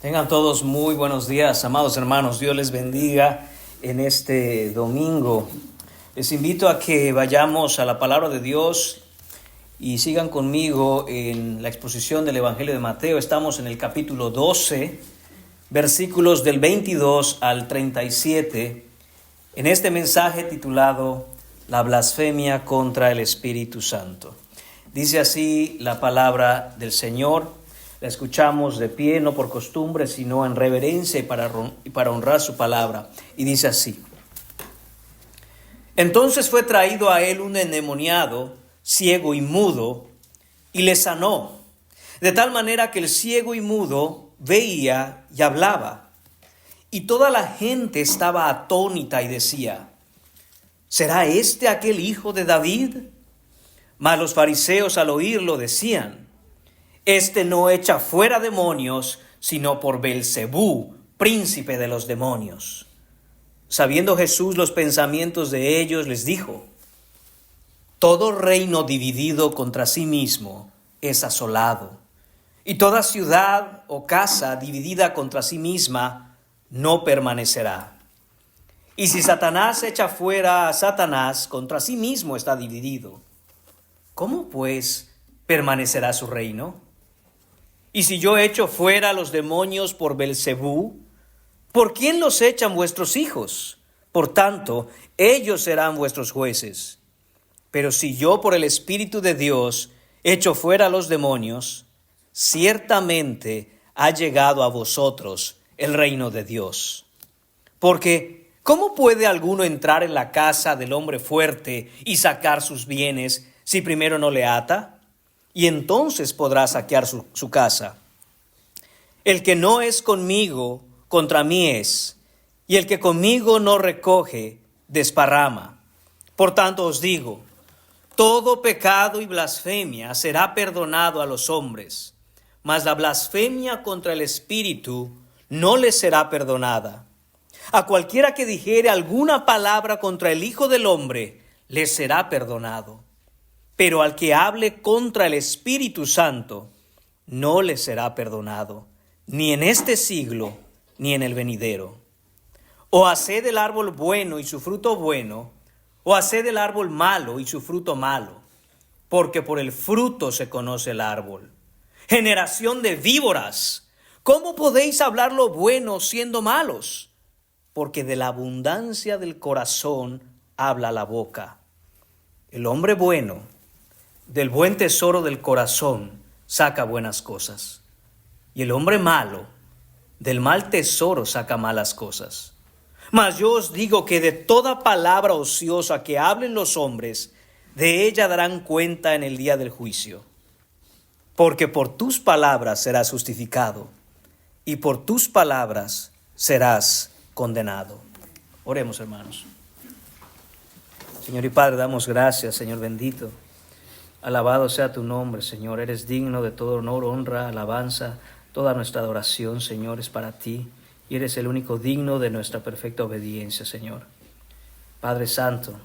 Tengan todos muy buenos días, amados hermanos. Dios les bendiga en este domingo. Les invito a que vayamos a la palabra de Dios y sigan conmigo en la exposición del Evangelio de Mateo. Estamos en el capítulo 12, versículos del 22 al 37, en este mensaje titulado La blasfemia contra el Espíritu Santo. Dice así la palabra del Señor. La escuchamos de pie, no por costumbre, sino en reverencia y para honrar su palabra. Y dice así: Entonces fue traído a él un endemoniado, ciego y mudo, y le sanó, de tal manera que el ciego y mudo veía y hablaba. Y toda la gente estaba atónita y decía: ¿será este aquel hijo de David? Mas los fariseos al oírlo decían: Este no echa fuera demonios, sino por Beelzebú, príncipe de los demonios. Sabiendo Jesús los pensamientos de ellos, les dijo: Todo reino dividido contra sí mismo es asolado, y toda ciudad o casa dividida contra sí misma no permanecerá. Y si Satanás echa fuera a Satanás, contra sí mismo está dividido. ¿Cómo pues permanecerá su reino? Y si yo echo fuera a los demonios por Beelzebú, ¿por quién los echan vuestros hijos? Por tanto, ellos serán vuestros jueces. Pero si yo por el Espíritu de Dios echo fuera a los demonios, ciertamente ha llegado a vosotros el reino de Dios. Porque, ¿cómo puede alguno entrar en la casa del hombre fuerte y sacar sus bienes si primero no le ata? Y entonces podrá saquear su casa. El que no es conmigo, contra mí es, y el que conmigo no recoge, desparrama. Por tanto os digo, todo pecado y blasfemia será perdonado a los hombres, mas la blasfemia contra el Espíritu no les será perdonada. A cualquiera que dijere alguna palabra contra el Hijo del Hombre, les será perdonado. Pero al que hable contra el Espíritu Santo, no le será perdonado, ni en este siglo, ni en el venidero. O haced el árbol bueno y su fruto bueno, o haced el árbol malo y su fruto malo, porque por el fruto se conoce el árbol. Generación de víboras, ¿cómo podéis hablar lo bueno siendo malos? Porque de la abundancia del corazón habla la boca. El hombre bueno, del buen tesoro del corazón saca buenas cosas, y el hombre malo, del mal tesoro saca malas cosas. Mas yo os digo que de toda palabra ociosa que hablen los hombres, de ella darán cuenta en el día del juicio. Porque por tus palabras serás justificado, y por tus palabras serás condenado. Oremos, hermanos. Señor y Padre, damos gracias, Señor bendito. Alabado sea tu nombre, Señor. Eres digno de todo honor, honra, alabanza. Toda nuestra adoración, Señor, es para ti. Y eres el único digno de nuestra perfecta obediencia, Señor. Padre Santo,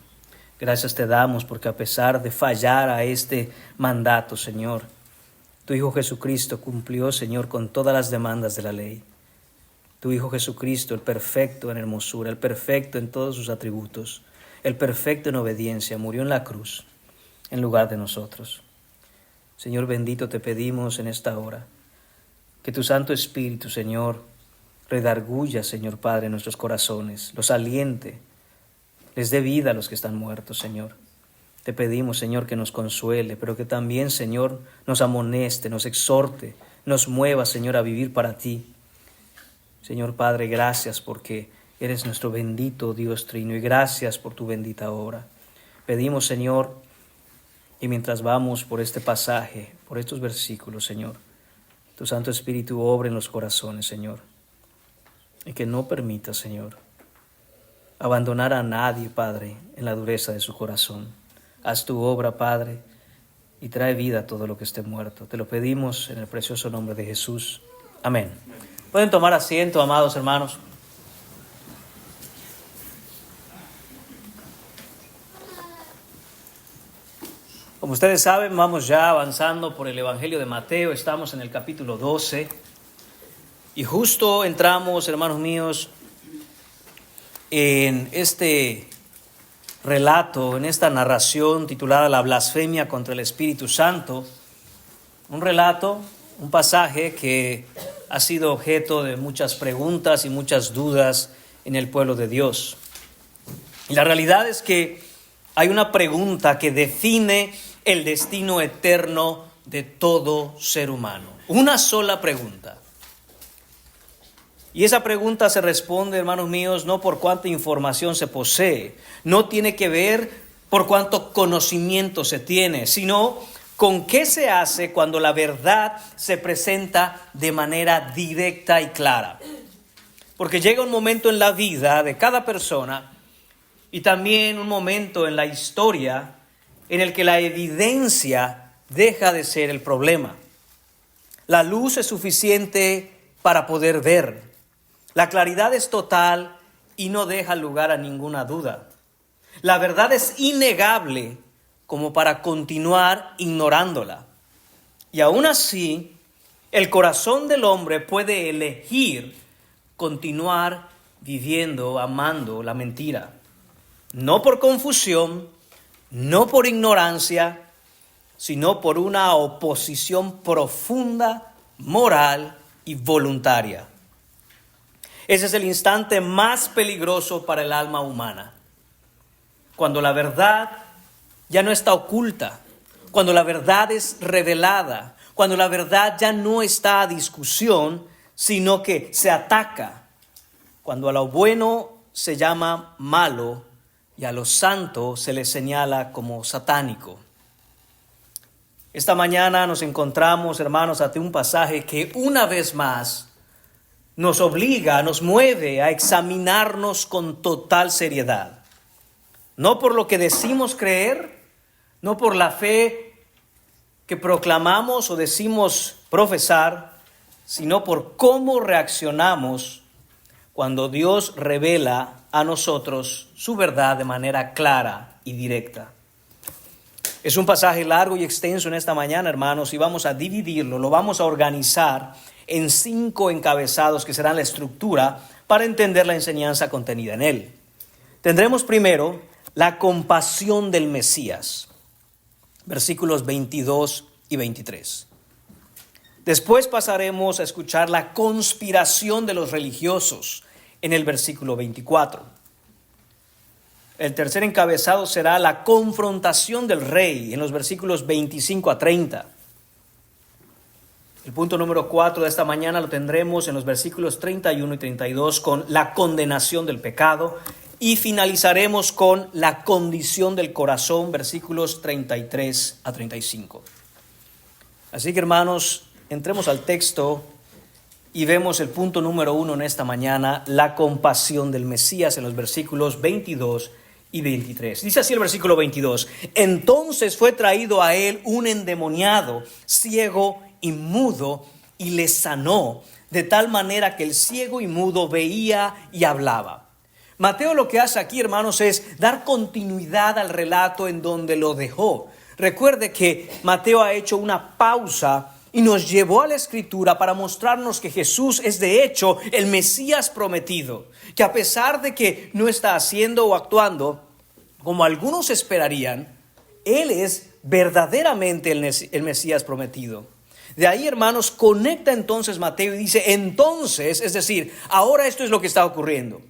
gracias te damos porque a pesar de fallar a este mandato, Señor, tu Hijo Jesucristo cumplió, Señor, con todas las demandas de la ley. Tu Hijo Jesucristo, el perfecto en hermosura, el perfecto en todos sus atributos, el perfecto en obediencia, murió en la cruz en lugar de nosotros. Señor bendito, te pedimos en esta hora que tu Santo Espíritu, Señor, redarguya, Señor Padre, en nuestros corazones, los aliente, les dé vida a los que están muertos, Señor. Te pedimos, Señor, que nos consuele, pero que también, Señor, nos amoneste, nos exhorte, nos mueva, Señor, a vivir para ti. Señor Padre, gracias porque eres nuestro bendito Dios Trino y gracias por tu bendita obra. Pedimos, Señor, y mientras vamos por este pasaje, por estos versículos, Señor, tu Santo Espíritu obre en los corazones, Señor, y que no permita, Señor, abandonar a nadie, Padre, en la dureza de su corazón. Haz tu obra, Padre, y trae vida a todo lo que esté muerto. Te lo pedimos en el precioso nombre de Jesús. Amén. Pueden tomar asiento, amados hermanos. Como ustedes saben, vamos ya avanzando por el Evangelio de Mateo. Estamos en el capítulo 12. Y justo entramos, hermanos míos, en este relato, en esta narración titulada La blasfemia contra el Espíritu Santo. Un relato, un pasaje que ha sido objeto de muchas preguntas y muchas dudas en el pueblo de Dios. Y la realidad es que hay una pregunta que define el destino eterno de todo ser humano. Una sola pregunta. Y esa pregunta se responde, hermanos míos, no por cuánta información se posee, no tiene que ver por cuánto conocimiento se tiene, sino con qué se hace cuando la verdad se presenta de manera directa y clara. Porque llega un momento en la vida de cada persona y también un momento en la historia en el que la evidencia deja de ser el problema. La luz es suficiente para poder ver. La claridad es total y no deja lugar a ninguna duda. La verdad es innegable como para continuar ignorándola. Y aún así, el corazón del hombre puede elegir continuar viviendo, amando la mentira. No por confusión, no por ignorancia, sino por una oposición profunda, moral y voluntaria. Ese es el instante más peligroso para el alma humana. Cuando la verdad ya no está oculta, cuando la verdad es revelada, cuando la verdad ya no está a discusión, sino que se ataca. Cuando a lo bueno se llama malo y a lo santo se le señala como satánico. Esta mañana nos encontramos, hermanos, ante un pasaje que una vez más nos obliga, nos mueve a examinarnos con total seriedad. No por lo que decimos creer, no por la fe que proclamamos o decimos profesar, sino por cómo reaccionamos cuando Dios revela a nosotros su verdad de manera clara y directa. Es un pasaje largo y extenso en esta mañana, hermanos, y vamos a dividirlo, lo vamos a organizar en 5 encabezados que serán la estructura para entender la enseñanza contenida en él. Tendremos primero la compasión del Mesías, versículos 22 y 23. Después pasaremos a escuchar la conspiración de los religiosos en el versículo 24. El tercer encabezado será la confrontación del rey en los versículos 25 a 30. El punto número 4 de esta mañana lo tendremos en los versículos 31 y 32 con la condenación del pecado y finalizaremos con la condición del corazón, versículos 33 a 35. Así que, hermanos, entremos al texto y vemos el punto número 1 en esta mañana, la compasión del Mesías en los versículos 22 y 23. Dice así el versículo 22: Entonces fue traído a él un endemoniado, ciego y mudo, y le sanó, de tal manera que el ciego y mudo veía y hablaba. Mateo lo que hace aquí, hermanos, es dar continuidad al relato en donde lo dejó. Recuerde que Mateo ha hecho una pausa y nos llevó a la Escritura para mostrarnos que Jesús es de hecho el Mesías prometido, que a pesar de que no está haciendo o actuando como algunos esperarían, Él es verdaderamente el Mesías prometido. De ahí, hermanos, conecta entonces Mateo y dice, entonces, es decir, ahora esto es lo que está ocurriendo.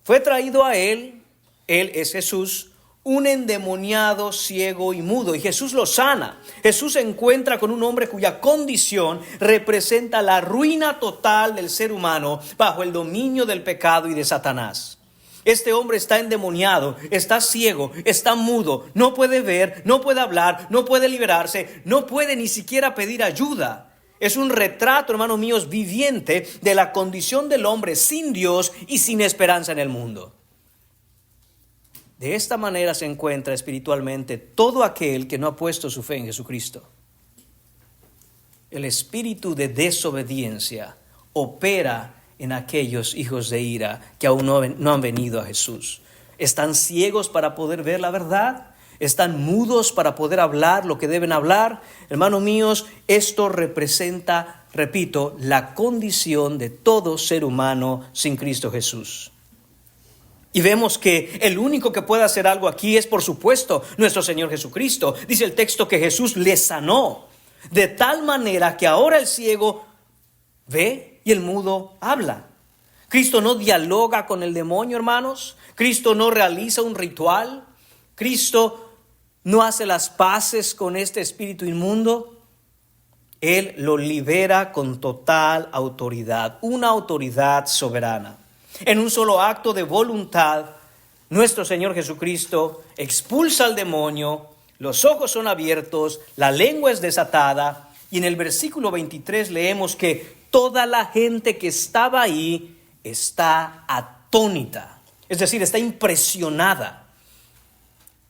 Fue traído a él es Jesús, un endemoniado, ciego y mudo, y Jesús lo sana. Jesús se encuentra con un hombre cuya condición representa la ruina total del ser humano bajo el dominio del pecado y de Satanás. Este hombre está endemoniado, está ciego, está mudo, no puede ver, no puede hablar, no puede liberarse, no puede ni siquiera pedir ayuda. Es un retrato, hermanos míos, viviente de la condición del hombre sin Dios y sin esperanza en el mundo. De esta manera se encuentra espiritualmente todo aquel que no ha puesto su fe en Jesucristo. El espíritu de desobediencia opera en aquellos hijos de ira que aún no han venido a Jesús. Están ciegos para poder ver la verdad. Están mudos para poder hablar lo que deben hablar. Hermanos míos, esto representa repito, la condición de todo ser humano sin Cristo Jesús. Y vemos que el único que puede hacer algo aquí es, por supuesto, nuestro Señor Jesucristo. Dice el texto que Jesús le sanó, de tal manera que ahora el ciego ve y el mudo habla. Cristo no dialoga con el demonio, hermanos. Cristo no realiza un ritual. Cristo no hace las paces con este espíritu inmundo. Él lo libera con total autoridad, una autoridad soberana. En un solo acto de voluntad, nuestro Señor Jesucristo expulsa al demonio, los ojos son abiertos, la lengua es desatada, y en el versículo 23 leemos que toda la gente que estaba ahí está atónita, es decir, está impresionada.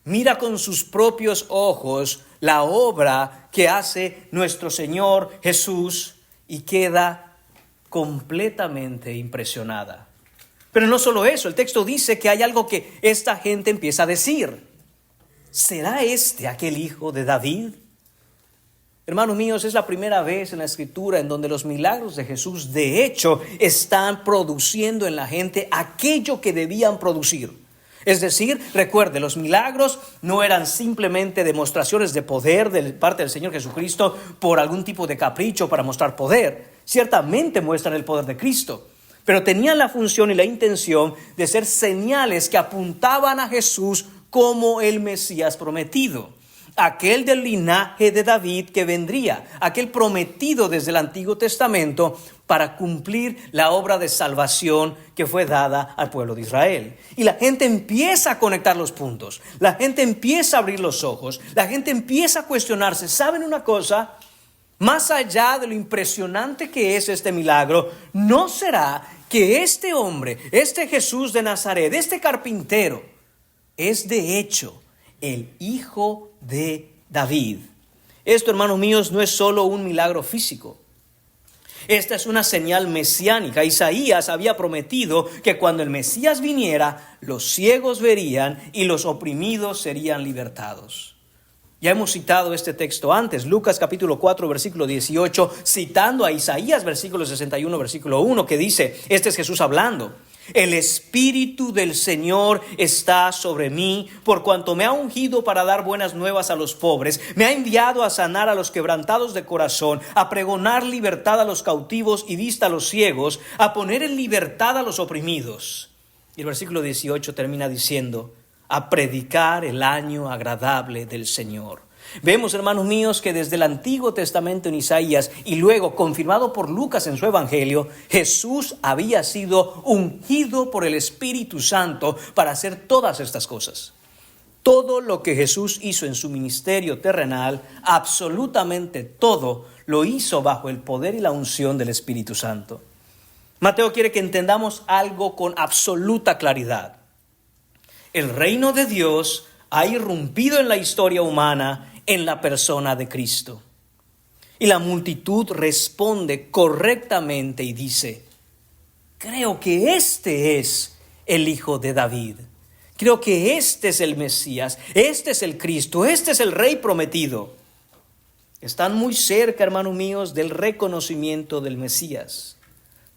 Mira con sus propios ojos la obra que hace nuestro Señor Jesús y queda completamente impresionada. Pero no solo eso, el texto dice que hay algo que esta gente empieza a decir. ¿Será este aquel hijo de David? Hermanos míos, es la primera vez en la Escritura en donde los milagros de Jesús, de hecho, están produciendo en la gente aquello que debían producir. Es decir, recuerde, los milagros no eran simplemente demostraciones de poder de parte del Señor Jesucristo por algún tipo de capricho para mostrar poder. Ciertamente muestran el poder de Cristo, pero tenían la función y la intención de ser señales que apuntaban a Jesús como el Mesías prometido, aquel del linaje de David que vendría, aquel prometido desde el Antiguo Testamento para cumplir la obra de salvación que fue dada al pueblo de Israel. Y la gente empieza a conectar los puntos, la gente empieza a abrir los ojos, la gente empieza a cuestionarse. ¿Saben una cosa? Más allá de lo impresionante que es este milagro, ¿no será que este hombre, este Jesús de Nazaret, este carpintero, es de hecho el hijo de David? Esto, hermanos míos, no es solo un milagro físico. Esta es una señal mesiánica. Isaías había prometido que cuando el Mesías viniera, los ciegos verían y los oprimidos serían libertados. Ya hemos citado este texto antes, Lucas capítulo 4, versículo 18, citando a Isaías, versículo 61, versículo 1, que dice, este es Jesús hablando: el Espíritu del Señor está sobre mí, por cuanto me ha ungido para dar buenas nuevas a los pobres, me ha enviado a sanar a los quebrantados de corazón, a pregonar libertad a los cautivos y vista a los ciegos, a poner en libertad a los oprimidos. Y el versículo 18 termina diciendo, a predicar el año agradable del Señor. Vemos, hermanos míos, que desde el Antiguo Testamento en Isaías y luego confirmado por Lucas en su Evangelio, Jesús había sido ungido por el Espíritu Santo para hacer todas estas cosas. Todo lo que Jesús hizo en su ministerio terrenal, absolutamente todo, lo hizo bajo el poder y la unción del Espíritu Santo. Mateo quiere que entendamos algo con absoluta claridad. El reino de Dios ha irrumpido en la historia humana en la persona de Cristo. Y la multitud responde correctamente y dice, creo que este es el Hijo de David. Creo que este es el Mesías, este es el Cristo, este es el Rey prometido. Están muy cerca, hermanos míos, del reconocimiento del Mesías.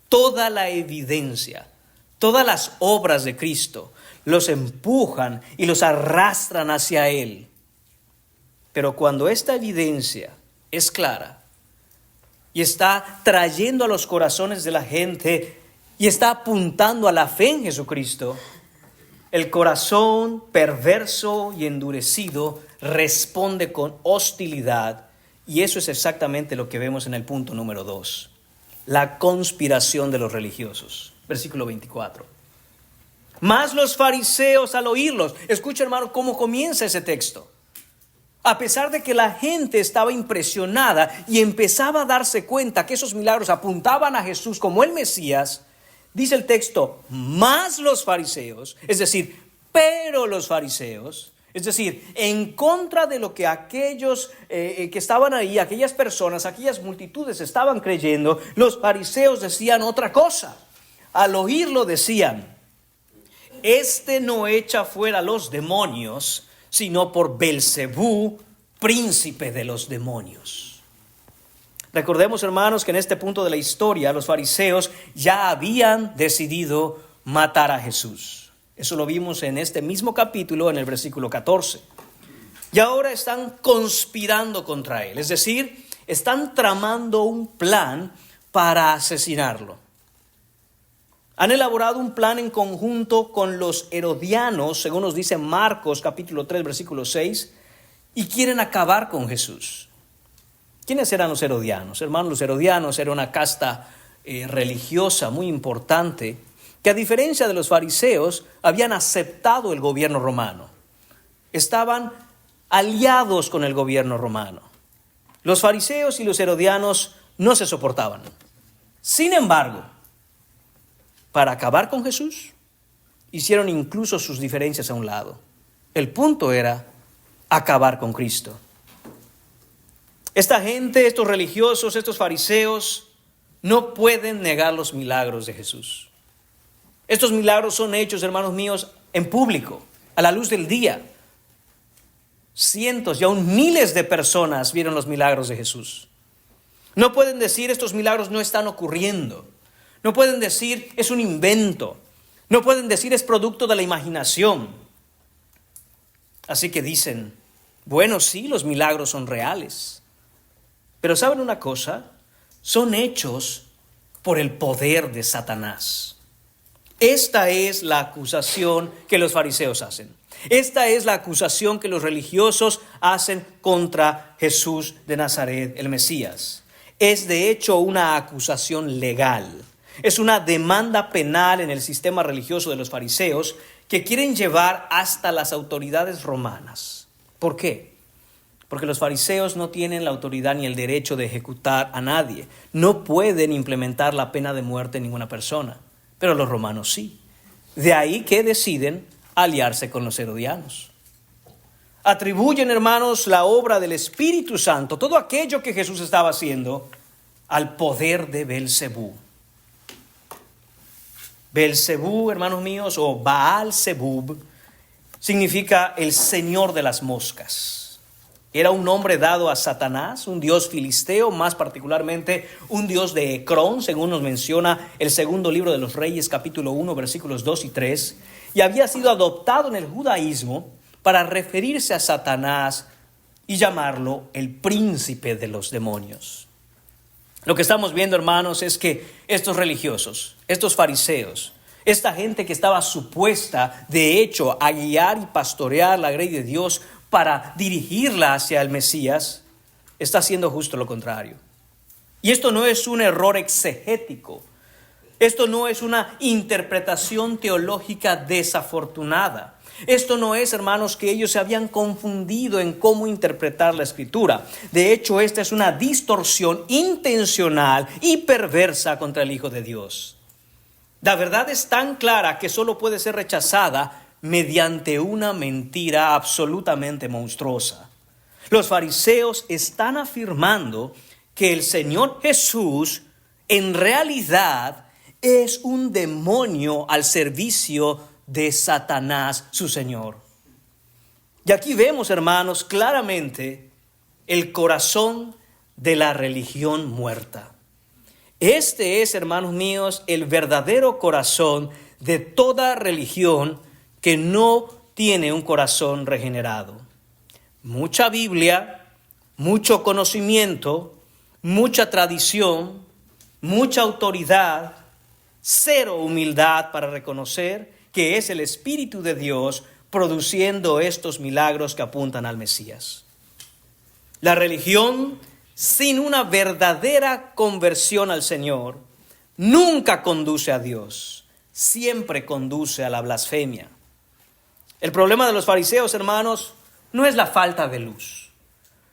Toda la evidencia, todas las obras de Cristo los empujan y los arrastran hacia Él. Pero cuando esta evidencia es clara y está trayendo a los corazones de la gente y está apuntando a la fe en Jesucristo, el corazón perverso y endurecido responde con hostilidad. Y eso es exactamente lo que vemos en el punto número 2. La conspiración de los religiosos. Versículo 24. Mas los fariseos al oírlos, escucha, hermano, cómo comienza ese texto. A pesar de que la gente estaba impresionada y empezaba a darse cuenta que esos milagros apuntaban a Jesús como el Mesías, dice el texto, más los fariseos, es decir, pero los fariseos, es decir, en contra de lo que aquellos que estaban ahí, aquellas personas, aquellas multitudes estaban creyendo, los fariseos decían otra cosa. Al oírlo decían, este no echa fuera los demonios, sino por Belcebú, príncipe de los demonios. Recordemos, hermanos, que en este punto de la historia los fariseos ya habían decidido matar a Jesús. Eso lo vimos en este mismo capítulo, en el versículo 14. Y ahora están conspirando contra él, es decir, están tramando un plan para asesinarlo. Han elaborado un plan en conjunto con los herodianos, según nos dice Marcos capítulo 3, versículo 6, y quieren acabar con Jesús. ¿Quiénes eran los herodianos? Hermanos, los herodianos eran una casta religiosa muy importante, que a diferencia de los fariseos, habían aceptado el gobierno romano. Estaban aliados con el gobierno romano. Los fariseos y los herodianos no se soportaban. Sin embargo, para acabar con Jesús, hicieron incluso sus diferencias a un lado. El punto era acabar con Cristo. Esta gente, estos religiosos, estos fariseos, no pueden negar los milagros de Jesús. Estos milagros son hechos, hermanos míos, en público, a la luz del día. Cientos y aún miles de personas vieron los milagros de Jesús. No pueden decir estos milagros no están ocurriendo. No pueden decir es un invento. No pueden decir es producto de la imaginación. Así que dicen, bueno, sí, los milagros son reales. Pero ¿saben una cosa? Son hechos por el poder de Satanás. Esta es la acusación que los fariseos hacen. Esta es la acusación que los religiosos hacen contra Jesús de Nazaret, el Mesías. Es de hecho una acusación legal. Es una demanda penal en el sistema religioso de los fariseos que quieren llevar hasta las autoridades romanas. ¿Por qué? Porque los fariseos no tienen la autoridad ni el derecho de ejecutar a nadie. No pueden implementar la pena de muerte en ninguna persona. Pero los romanos sí. De ahí que deciden aliarse con los herodianos. Atribuyen, hermanos, la obra del Espíritu Santo, todo aquello que Jesús estaba haciendo, al poder de Beelzebú. Beelzebú, hermanos míos, o Baal-Zebub, significa el señor de las moscas. Era un nombre dado a Satanás, un dios filisteo, más particularmente un dios de Ecrón, según nos menciona el segundo libro de los Reyes, capítulo 1, versículos 2 y 3, y había sido adoptado en el judaísmo para referirse a Satanás y llamarlo el príncipe de los demonios. Lo que estamos viendo, hermanos, es que estos religiosos, estos fariseos, esta gente que estaba supuesta, de hecho, a guiar y pastorear la grey de Dios para dirigirla hacia el Mesías, está haciendo justo lo contrario. Y esto no es un error exegético. Esto no es una interpretación teológica desafortunada. Esto no es, hermanos, que ellos se habían confundido en cómo interpretar la Escritura. De hecho, esta es una distorsión intencional y perversa contra el Hijo de Dios. La verdad es tan clara que solo puede ser rechazada mediante una mentira absolutamente monstruosa. Los fariseos están afirmando que el Señor Jesús en realidad es un demonio al servicio de Satanás, su señor. Y aquí vemos, hermanos, claramente el corazón de la religión muerta. Este es, hermanos míos, el verdadero corazón de toda religión que no tiene un corazón regenerado. Mucha Biblia, mucho conocimiento, mucha tradición, mucha autoridad, cero humildad para reconocer que es el Espíritu de Dios produciendo estos milagros que apuntan al Mesías. La religión sin una verdadera conversión al Señor nunca conduce a Dios, siempre conduce a la blasfemia. El problema de los fariseos, hermanos, no es la falta de luz.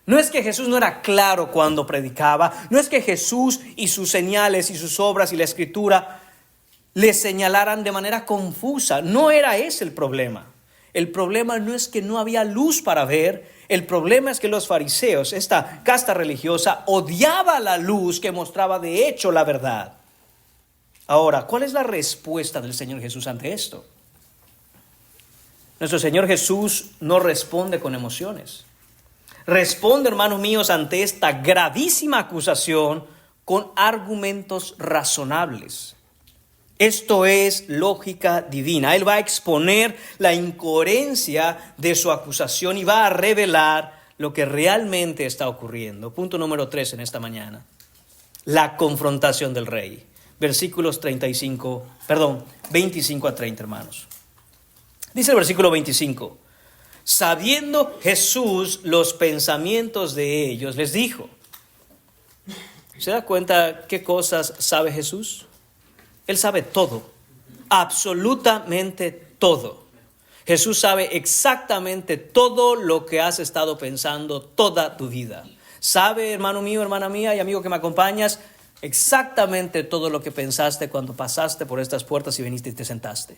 No es que Jesús no era claro cuando predicaba. No es que Jesús y sus señales y sus obras y la Escritura le señalaran de manera confusa. No era ese el problema. El problema no es que no había luz para ver. El problema es que los fariseos, esta casta religiosa, odiaba la luz que mostraba de hecho la verdad. Ahora, ¿cuál es la respuesta del Señor Jesús ante esto? Nuestro Señor Jesús no responde con emociones. responde, hermanos míos, ante esta gravísima acusación con argumentos razonables. Esto es lógica divina. Él va a exponer la incoherencia de su acusación y va a revelar lo que realmente está ocurriendo. Punto número 3 en esta mañana. La confrontación del rey. Versículos 25 a 30, hermanos. Dice el versículo 25. Sabiendo Jesús los pensamientos de ellos, les dijo. ¿Se da cuenta qué cosas sabe Jesús? Él sabe todo, absolutamente todo. Jesús sabe exactamente todo lo que has estado pensando toda tu vida. Sabe, hermano mío, hermana mía y amigo que me acompañas, exactamente todo lo que pensaste cuando pasaste por estas puertas y viniste y te sentaste.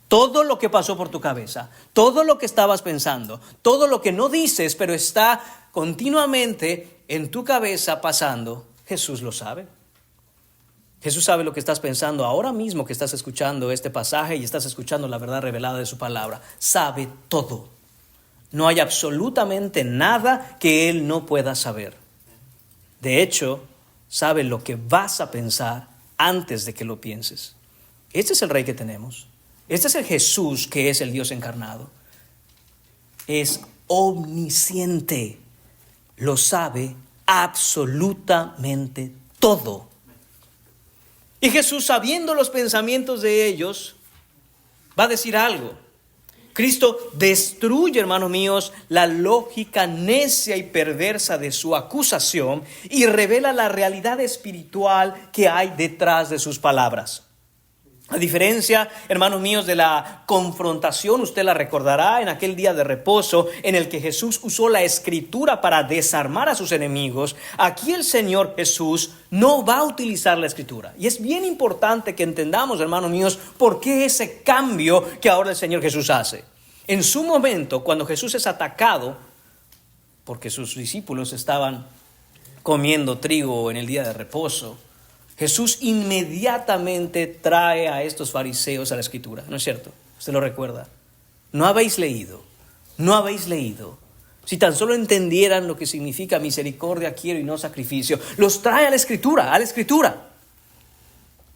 Todo lo que pasó por tu cabeza, todo lo que estabas pensando, todo lo que no dices, pero está continuamente en tu cabeza pasando, Jesús lo sabe. Jesús sabe lo que estás pensando ahora mismo que estás escuchando este pasaje y estás escuchando la verdad revelada de su palabra. Sabe todo. No hay absolutamente nada que Él no pueda saber. De hecho, sabe lo que vas a pensar antes de que lo pienses. Este es el Rey que tenemos. Este es el Jesús que es el Dios encarnado. Es omnisciente. Lo sabe absolutamente todo. Y Jesús, sabiendo los pensamientos de ellos, va a decir algo. Cristo destruye, hermanos míos, la lógica necia y perversa de su acusación y revela la realidad espiritual que hay detrás de sus palabras. A diferencia, hermanos míos, de la confrontación, usted la recordará en aquel día de reposo en el que Jesús usó la escritura para desarmar a sus enemigos. Aquí el Señor Jesús no va a utilizar la escritura. Y es bien importante que entendamos, hermanos míos, por qué ese cambio que ahora el Señor Jesús hace. En su momento, cuando Jesús es atacado, porque sus discípulos estaban comiendo trigo en el día de reposo, Jesús inmediatamente trae a estos fariseos a la escritura, ¿no es cierto? Usted lo recuerda. No habéis leído. Si tan solo entendieran lo que significa misericordia quiero y no sacrificio. Los trae a la escritura.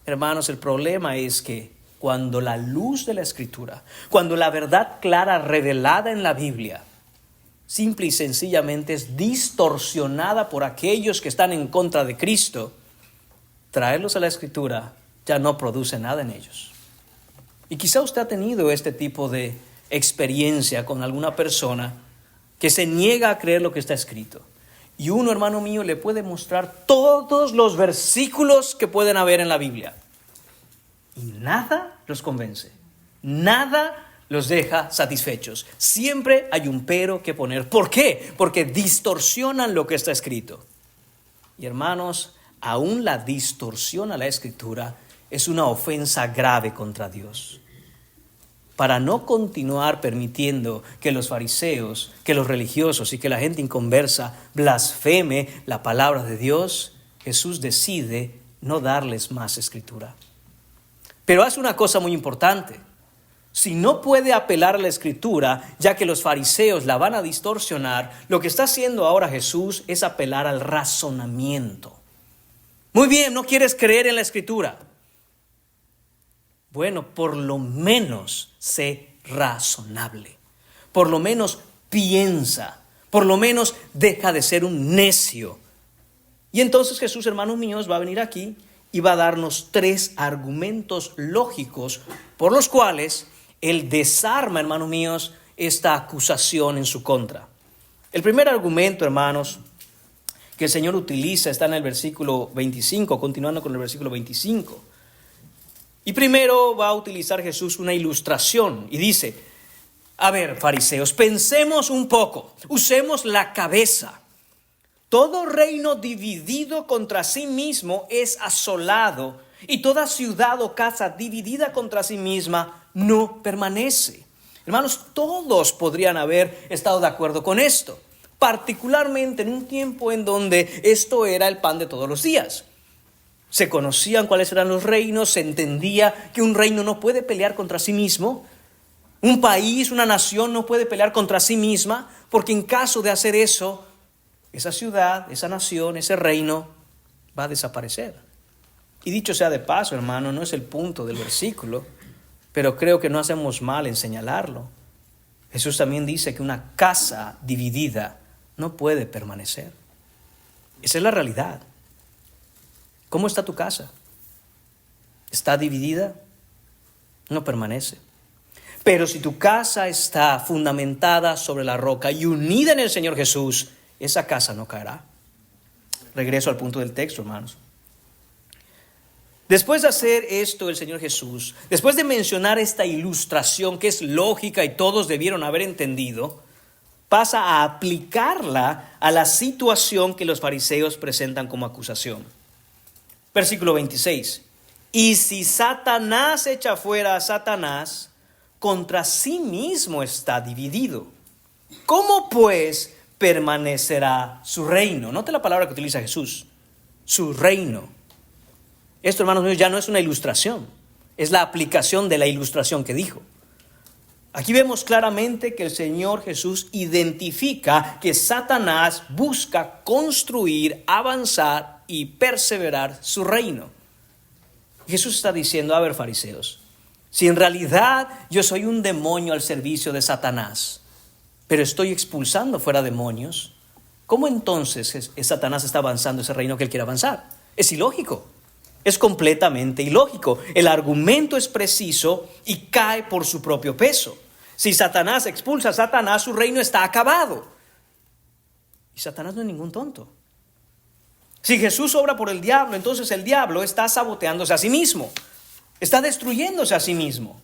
Hermanos, el problema es que cuando la luz de la escritura, cuando la verdad clara revelada en la Biblia, simple y sencillamente es distorsionada por aquellos que están en contra de Cristo, traerlos a la escritura ya no produce nada en ellos. Y quizá usted ha tenido este tipo de experiencia con alguna persona que se niega a creer lo que está escrito. Y uno, hermano mío, le puede mostrar todos los versículos que pueden haber en la Biblia. Y nada los convence. Nada los deja satisfechos. Siempre hay un pero que poner. ¿Por qué? Porque distorsionan lo que está escrito. Y hermanos, aún la distorsión a la escritura es una ofensa grave contra Dios. Para no continuar permitiendo que los fariseos, que los religiosos y que la gente inconversa blasfeme la palabra de Dios, Jesús decide no darles más escritura. Pero hace una cosa muy importante. Si no puede apelar a la escritura, ya que los fariseos la van a distorsionar, lo que está haciendo ahora Jesús es apelar al razonamiento. Muy bien, ¿no quieres creer en la escritura? Bueno, por lo menos sé razonable. Por lo menos piensa. Por lo menos deja de ser un necio. Y entonces Jesús, hermanos míos, va a venir aquí y va a darnos 3 argumentos lógicos por los cuales Él desarma, hermanos míos, esta acusación en su contra. El primer argumento, hermanos, que el Señor utiliza está en el versículo 25, continuando con el versículo 25. Y primero va a utilizar Jesús una ilustración y dice, a ver, fariseos, pensemos un poco, usemos la cabeza. Todo reino dividido contra sí mismo es asolado, y toda ciudad o casa dividida contra sí misma no permanece. Hermanos, todos podrían haber estado de acuerdo con esto, particularmente en un tiempo en donde esto era el pan de todos los días. Se conocían cuáles eran los reinos, se entendía que un reino no puede pelear contra sí mismo, un país, una nación no puede pelear contra sí misma, porque en caso de hacer eso, esa ciudad, esa nación, ese reino va a desaparecer. Y dicho sea de paso, hermano, no es el punto del versículo, pero creo que no hacemos mal en señalarlo. Jesús también dice que una casa dividida no puede permanecer. Esa es la realidad. ¿Cómo está tu casa? ¿Está dividida? No permanece. Pero si tu casa está fundamentada sobre la roca y unida en el Señor Jesús, esa casa no caerá. Regreso al punto del texto, hermanos. Después de hacer esto el Señor Jesús, después de mencionar esta ilustración que es lógica y todos debieron haber entendido, pasa a aplicarla a la situación que los fariseos presentan como acusación. Versículo 26. Y si Satanás echa fuera a Satanás, contra sí mismo está dividido. ¿Cómo pues permanecerá su reino? Note la palabra que utiliza Jesús. Su reino. Esto, hermanos míos, ya no es una ilustración. Es la aplicación de la ilustración que dijo. Aquí vemos claramente que el Señor Jesús identifica que Satanás busca construir, avanzar y perseverar su reino. Jesús está diciendo, a ver, fariseos, si en realidad yo soy un demonio al servicio de Satanás, pero estoy expulsando fuera demonios, ¿cómo entonces Satanás está avanzando ese reino que él quiere avanzar? Es ilógico, es completamente ilógico. El argumento es preciso y cae por su propio peso. Si Satanás expulsa a Satanás, su reino está acabado. Y Satanás no es ningún tonto. Si Jesús obra por el diablo, entonces el diablo está saboteándose a sí mismo. Está destruyéndose a sí mismo.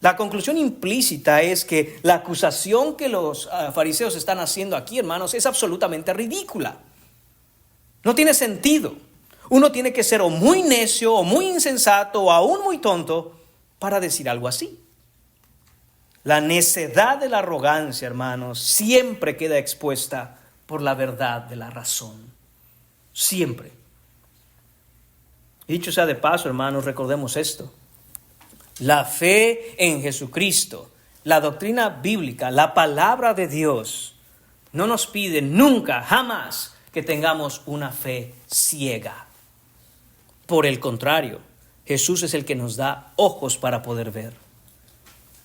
La conclusión implícita es que la acusación que los fariseos están haciendo aquí, hermanos, es absolutamente ridícula. No tiene sentido. Uno tiene que ser o muy necio, o muy insensato, o aún muy tonto para decir algo así. La necedad de la arrogancia, hermanos, siempre queda expuesta por la verdad de la razón. Siempre. Dicho sea de paso, hermanos, recordemos esto. La fe en Jesucristo, la doctrina bíblica, la palabra de Dios, no nos pide nunca, jamás, que tengamos una fe ciega. Por el contrario, Jesús es el que nos da ojos para poder ver.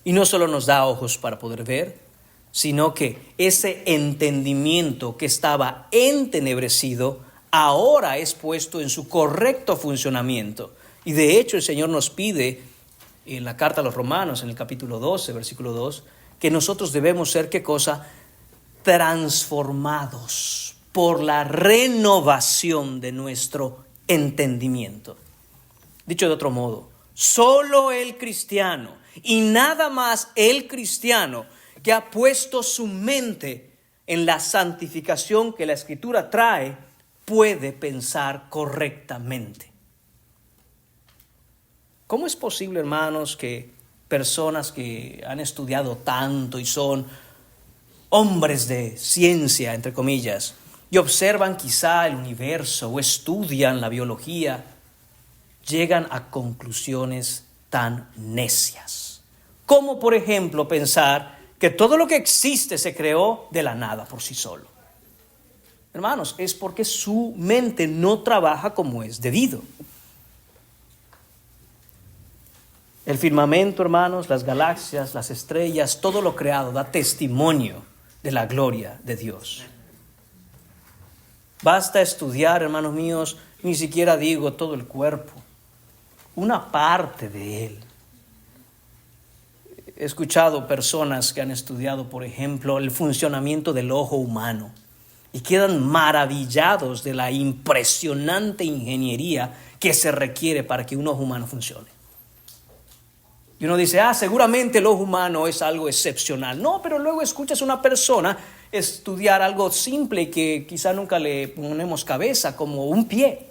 Y no solo nos da ojos para poder ver, sino que ese entendimiento que estaba entenebrecido ahora es puesto en su correcto funcionamiento. Y de hecho el Señor nos pide en la carta a los Romanos, en el capítulo 12, versículo 2, que nosotros debemos ser, ¿qué cosa? Transformados por la renovación de nuestro entendimiento. Dicho de otro modo, solo el cristiano y nada más el cristiano que ha puesto su mente en la santificación que la Escritura trae, puede pensar correctamente. ¿Cómo es posible, hermanos, que personas que han estudiado tanto y son hombres de ciencia, entre comillas, y observan quizá el universo o estudian la biología, llegan a conclusiones tan necias? Como, por ejemplo, pensar que todo lo que existe se creó de la nada por sí solo. Hermanos, es porque su mente no trabaja como es debido. El firmamento, hermanos, las galaxias, las estrellas, todo lo creado da testimonio de la gloria de Dios. Basta estudiar, hermanos míos, ni siquiera digo todo el cuerpo, una parte de él. He escuchado personas que han estudiado, por ejemplo, el funcionamiento del ojo humano y quedan maravillados de la impresionante ingeniería que se requiere para que un ojo humano funcione. Y uno dice, seguramente el ojo humano es algo excepcional. No, pero luego escuchas a una persona estudiar algo simple que quizá nunca le ponemos cabeza, como un pie.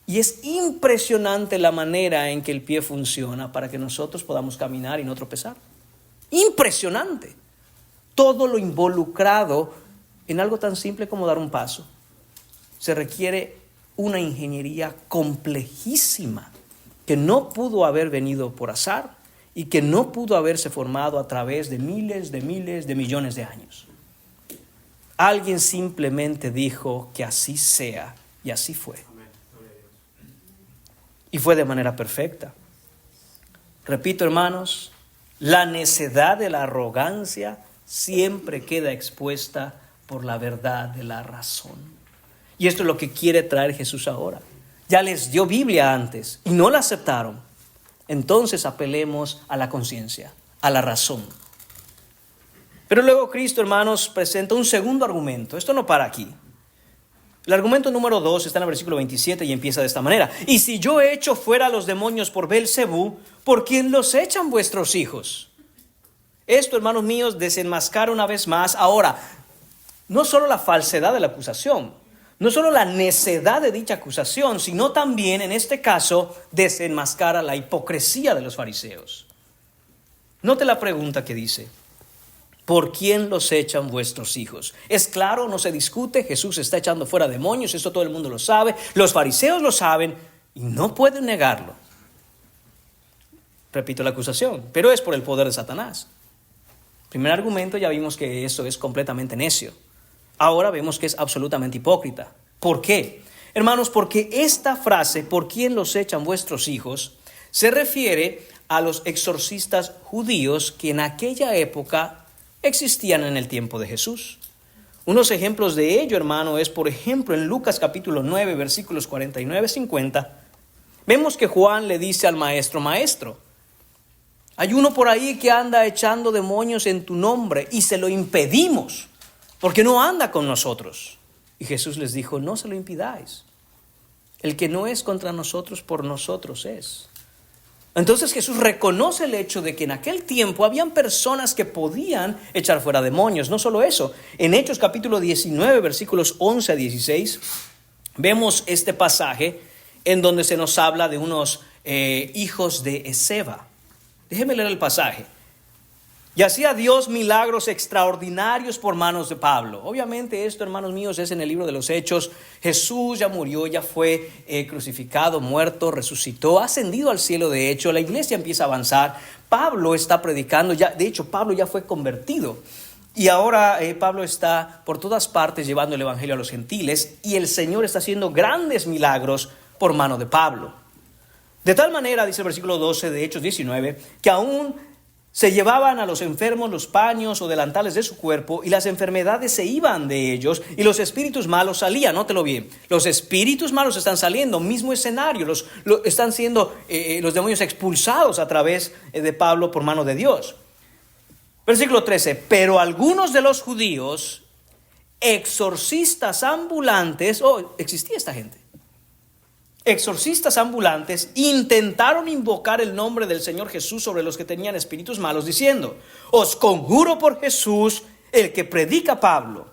Y es impresionante la manera en que el pie funciona para que nosotros podamos caminar y no tropezar. Impresionante. Todo lo involucrado en algo tan simple como dar un paso. Se requiere una ingeniería complejísima que no pudo haber venido por azar y que no pudo haberse formado a través de miles de millones de años. Alguien simplemente dijo que así sea, y así fue. Y fue de manera perfecta. Repito, hermanos, la necedad de la arrogancia siempre queda expuesta por la verdad de la razón. Y esto es lo que quiere traer Jesús ahora. Ya les dio Biblia antes y no la aceptaron. Entonces apelemos a la conciencia, a la razón. Pero luego Cristo, hermanos, presenta un segundo argumento. Esto no para aquí. El argumento número 2 está en el versículo 27 y empieza de esta manera. Y si yo echo fuera a los demonios por Belcebú, ¿por quién los echan vuestros hijos? Esto, hermanos míos, desenmascara una vez más. Ahora, no solo la falsedad de la acusación, no solo la necedad de dicha acusación, sino también, en este caso, desenmascara la hipocresía de los fariseos. Note la pregunta que dice: ¿por quién los echan vuestros hijos? Es claro, no se discute, Jesús está echando fuera demonios, esto todo el mundo lo sabe, los fariseos lo saben y no pueden negarlo. Repito la acusación, pero es por el poder de Satanás. Primer argumento, ya vimos que eso es completamente necio. Ahora vemos que es absolutamente hipócrita. ¿Por qué? Hermanos, porque esta frase, ¿por quién los echan vuestros hijos?, se refiere a los exorcistas judíos que en aquella época existían en el tiempo de Jesús. Unos ejemplos de ello, hermano, es por ejemplo en Lucas capítulo 9, versículos 49-50. Vemos que Juan le dice al maestro: maestro, hay uno por ahí que anda echando demonios en tu nombre y se lo impedimos porque no anda con nosotros. Y Jesús les dijo: no se lo impidáis. El que no es contra nosotros, por nosotros es. Entonces Jesús reconoce el hecho de que en aquel tiempo habían personas que podían echar fuera demonios. No solo eso, en Hechos capítulo 19, versículos 11 a 16, vemos este pasaje en donde se nos habla de unos hijos de Esceva. Déjeme leer el pasaje. Y hacía Dios milagros extraordinarios por manos de Pablo. Obviamente esto, hermanos míos, es en el libro de los Hechos. Jesús ya murió, ya fue crucificado, muerto, resucitó, ascendido al cielo. De hecho, la iglesia empieza a avanzar. Pablo está predicando, ya, de hecho, Pablo ya fue convertido. Y ahora Pablo está por todas partes llevando el evangelio a los gentiles. Y el Señor está haciendo grandes milagros por mano de Pablo. De tal manera, dice el versículo 12 de Hechos 19, que aún se llevaban a los enfermos los paños o delantales de su cuerpo y las enfermedades se iban de ellos y los espíritus malos salían. Nótelo bien, los espíritus malos están saliendo, mismo escenario, están siendo los demonios expulsados a través de Pablo por mano de Dios. Versículo 13, pero algunos de los judíos, exorcistas ambulantes, existía esta gente. Exorcistas ambulantes intentaron invocar el nombre del Señor Jesús sobre los que tenían espíritus malos, diciendo: os conjuro por Jesús, el que predica Pablo.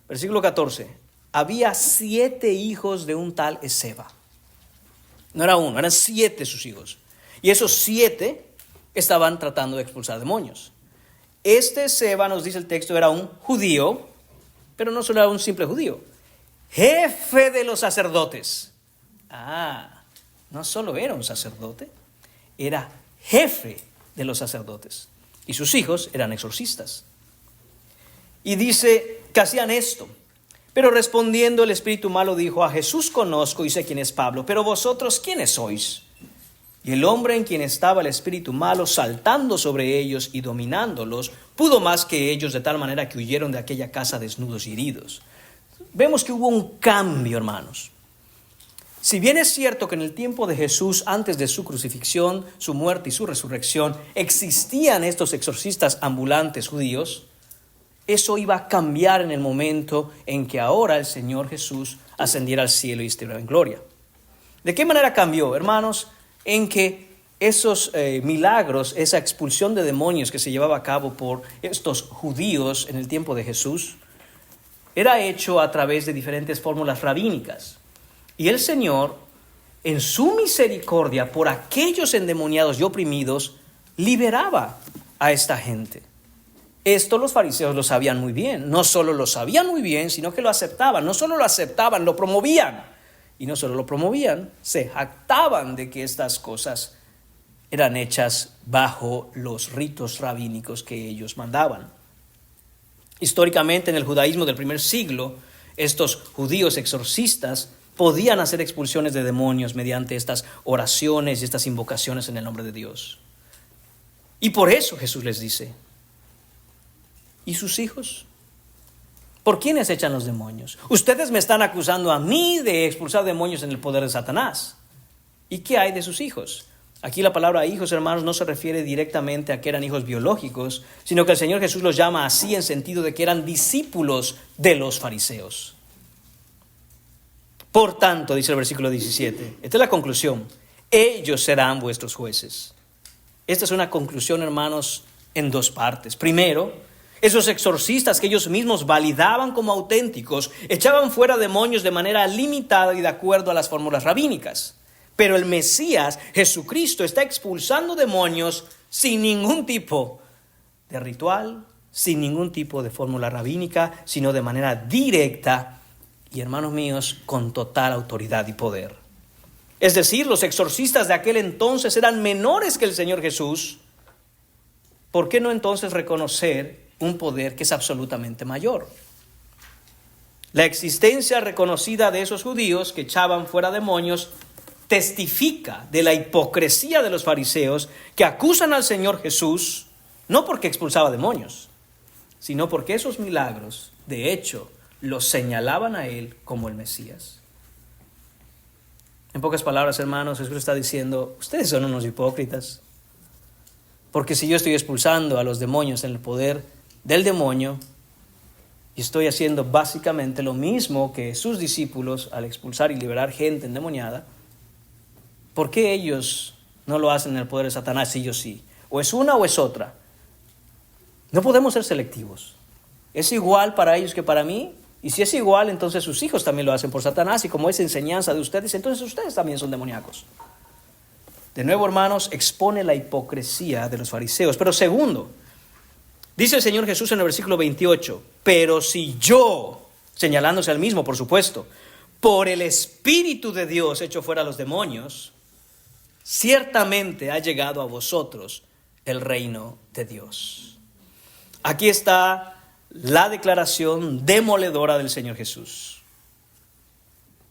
Versículo 14. Había 7 hijos de un tal Esceva. No era uno, eran 7 sus hijos. Y esos 7 estaban tratando de expulsar demonios. Este Esceva, nos dice el texto, era un judío, pero no solo era un simple judío, jefe de los sacerdotes. No solo era un sacerdote, era jefe de los sacerdotes. Y sus hijos eran exorcistas. Y dice que hacían esto. Pero respondiendo el espíritu malo dijo: a Jesús conozco y sé quién es Pablo, pero vosotros, ¿quiénes sois? Y el hombre en quien estaba el espíritu malo, saltando sobre ellos y dominándolos, pudo más que ellos, de tal manera que huyeron de aquella casa desnudos y heridos. Vemos que hubo un cambio, hermanos. Si bien es cierto que en el tiempo de Jesús, antes de su crucifixión, su muerte y su resurrección, existían estos exorcistas ambulantes judíos, eso iba a cambiar en el momento en que ahora el Señor Jesús ascendiera al cielo y estuviera en gloria. ¿De qué manera cambió, hermanos? En que esos milagros, esa expulsión de demonios que se llevaba a cabo por estos judíos en el tiempo de Jesús, era hecho a través de diferentes fórmulas rabínicas. Y el Señor, en su misericordia por aquellos endemoniados y oprimidos, liberaba a esta gente. Esto los fariseos lo sabían muy bien. No solo lo sabían muy bien, sino que lo aceptaban. No solo lo aceptaban, lo promovían. Y no solo lo promovían, se jactaban de que estas cosas eran hechas bajo los ritos rabínicos que ellos mandaban. Históricamente, en el judaísmo del primer siglo, estos judíos exorcistas podían hacer expulsiones de demonios mediante estas oraciones y estas invocaciones en el nombre de Dios. Y por eso Jesús les dice, ¿y sus hijos? ¿Por quiénes echan los demonios? Ustedes me están acusando a mí de expulsar demonios en el poder de Satanás. ¿Y qué hay de sus hijos? Aquí la palabra hijos, hermanos, no se refiere directamente a que eran hijos biológicos, sino que el Señor Jesús los llama así en sentido de que eran discípulos de los fariseos. Por tanto, dice el versículo 17, esta es la conclusión, ellos serán vuestros jueces. Esta es una conclusión, hermanos, en dos partes. Primero, esos exorcistas que ellos mismos validaban como auténticos, echaban fuera demonios de manera limitada y de acuerdo a las fórmulas rabínicas. Pero el Mesías, Jesucristo, está expulsando demonios sin ningún tipo de ritual, sin ningún tipo de fórmula rabínica, sino de manera directa y, hermanos míos, con total autoridad y poder. Es decir, los exorcistas de aquel entonces eran menores que el Señor Jesús. ¿Por qué no entonces reconocer un poder que es absolutamente mayor? La existencia reconocida de esos judíos que echaban fuera demonios testifica de la hipocresía de los fariseos que acusan al Señor Jesús, no porque expulsaba demonios, sino porque esos milagros, de hecho, los señalaban a Él como el Mesías. En pocas palabras, hermanos, Jesús está diciendo, ustedes son unos hipócritas, porque si yo estoy expulsando a los demonios en el poder del demonio, y estoy haciendo básicamente lo mismo que sus discípulos al expulsar y liberar gente endemoniada, ¿por qué ellos no lo hacen en el poder de Satanás y yo sí? O es una o es otra. No podemos ser selectivos. Es igual para ellos que para mí. Y si es igual, entonces sus hijos también lo hacen por Satanás. Y como es enseñanza de ustedes, entonces ustedes también son demoníacos. De nuevo, hermanos, expone la hipocresía de los fariseos. Pero segundo, dice el Señor Jesús en el versículo 28, pero si yo, señalándose al mismo, por supuesto, por el Espíritu de Dios echo fuera a los demonios, ciertamente ha llegado a vosotros el reino de Dios. Aquí está la declaración demoledora del Señor Jesús.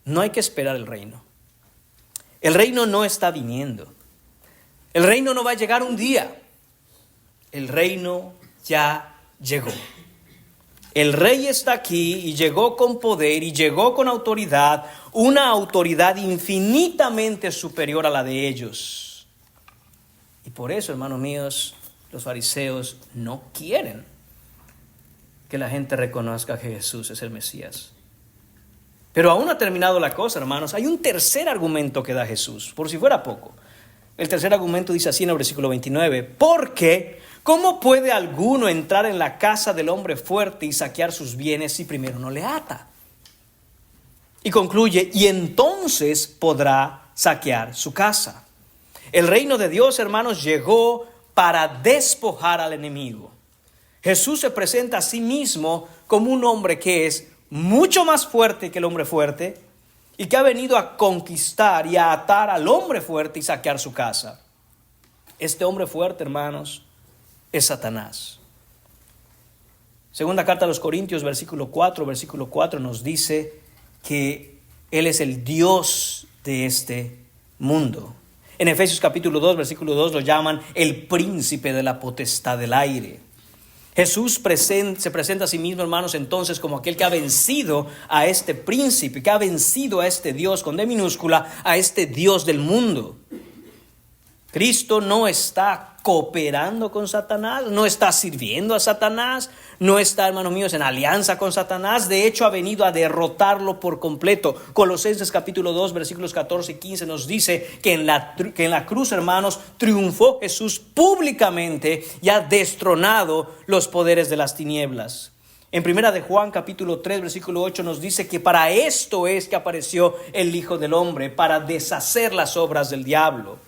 No hay que esperar el reino. El reino no está viniendo. El reino no va a llegar un día. El reino ya llegó. El rey está aquí y llegó con poder y llegó con autoridad, una autoridad infinitamente superior a la de ellos. Y por eso, hermanos míos, los fariseos no quieren que la gente reconozca que Jesús es el Mesías. Pero aún no ha terminado la cosa, hermanos. Hay un tercer argumento que da Jesús, por si fuera poco. El tercer argumento dice así en el versículo 29, porque ¿cómo puede alguno entrar en la casa del hombre fuerte y saquear sus bienes si primero no le ata? Y concluye, y entonces podrá saquear su casa. El reino de Dios, hermanos, llegó para despojar al enemigo. Jesús se presenta a sí mismo como un hombre que es mucho más fuerte que el hombre fuerte y que ha venido a conquistar y a atar al hombre fuerte y saquear su casa. Este hombre fuerte, hermanos, es Satanás. Segunda carta a los Corintios, versículo 4 nos dice que Él es el Dios de este mundo. En Efesios capítulo 2, versículo 2 lo llaman el príncipe de la potestad del aire. Jesús se presenta a sí mismo, hermanos, entonces como aquel que ha vencido a este príncipe, que ha vencido a este Dios con D minúscula, a este Dios del mundo. Cristo no está cooperando con Satanás, no está sirviendo a Satanás, no está, hermanos míos, en alianza con Satanás. De hecho, ha venido a derrotarlo por completo. Colosenses capítulo 2, versículos 14 y 15 nos dice que en la cruz, hermanos, triunfó Jesús públicamente y ha destronado los poderes de las tinieblas. En primera de Juan capítulo 3, versículo 8 nos dice que para esto es que apareció el Hijo del Hombre, para deshacer las obras del diablo.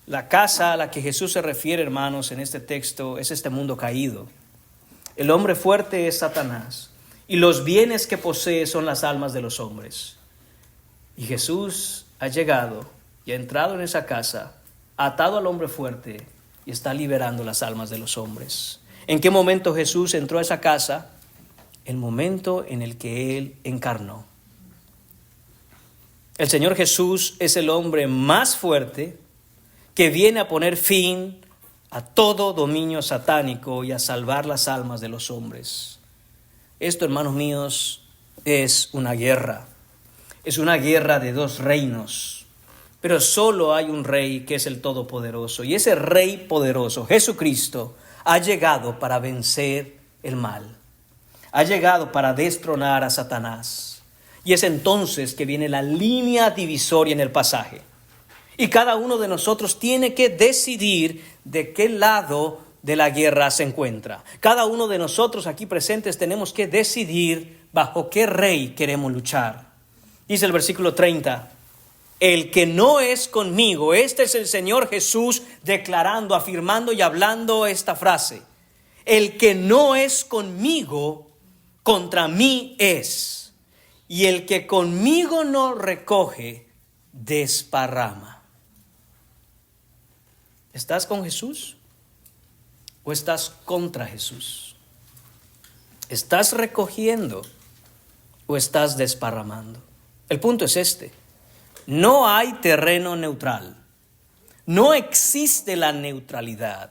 La casa a la que Jesús se refiere, hermanos, en este texto es este mundo caído. El hombre fuerte es Satanás y los bienes que posee son las almas de los hombres. Y Jesús ha llegado y ha entrado en esa casa, ha atado al hombre fuerte y está liberando las almas de los hombres. ¿En qué momento Jesús entró a esa casa? El momento en el que Él encarnó. El Señor Jesús es el hombre más fuerte que viene a poner fin a todo dominio satánico y a salvar las almas de los hombres. Esto, hermanos míos, es una guerra. Es una guerra de dos reinos. Pero solo hay un rey que es el Todopoderoso. Y ese Rey poderoso, Jesucristo, ha llegado para vencer el mal. Ha llegado para destronar a Satanás. Y es entonces que viene la línea divisoria en el pasaje. Y cada uno de nosotros tiene que decidir de qué lado de la guerra se encuentra. Cada uno de nosotros aquí presentes tenemos que decidir bajo qué rey queremos luchar. Dice el versículo 30, el que no es conmigo, este es el Señor Jesús declarando, afirmando y hablando esta frase. El que no es conmigo, contra mí es. Y el que conmigo no recoge, desparrama. ¿Estás con Jesús o estás contra Jesús? ¿Estás recogiendo o estás desparramando? El punto es este: no hay terreno neutral. No existe la neutralidad.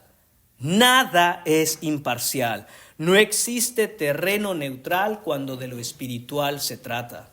Nada es imparcial. No existe terreno neutral cuando de lo espiritual se trata.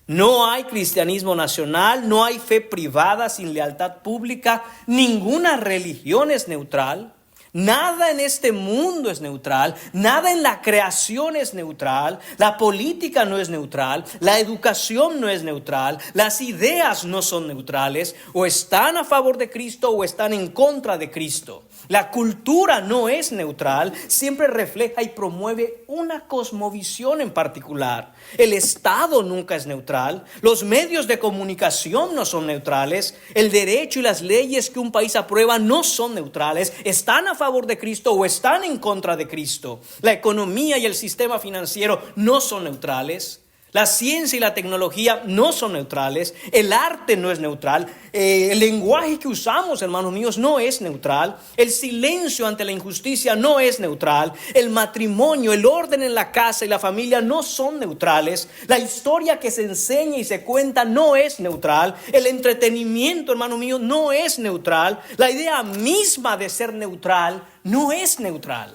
No hay cristianismo nacional, no hay fe privada sin lealtad pública, ninguna religión es neutral, nada en este mundo es neutral, nada en la creación es neutral, la política no es neutral, la educación no es neutral, las ideas no son neutrales, o están a favor de Cristo o están en contra de Cristo. La cultura no es neutral, siempre refleja y promueve una cosmovisión en particular. El Estado nunca es neutral, los medios de comunicación no son neutrales, el derecho y las leyes que un país aprueba no son neutrales, están a favor de Cristo o están en contra de Cristo. La economía y el sistema financiero no son neutrales. La ciencia y la tecnología no son neutrales, el arte no es neutral, el lenguaje que usamos, hermanos míos, no es neutral, el silencio ante la injusticia no es neutral, el matrimonio, el orden en la casa y la familia no son neutrales, la historia que se enseña y se cuenta no es neutral, el entretenimiento, hermanos míos, no es neutral, la idea misma de ser neutral no es neutral.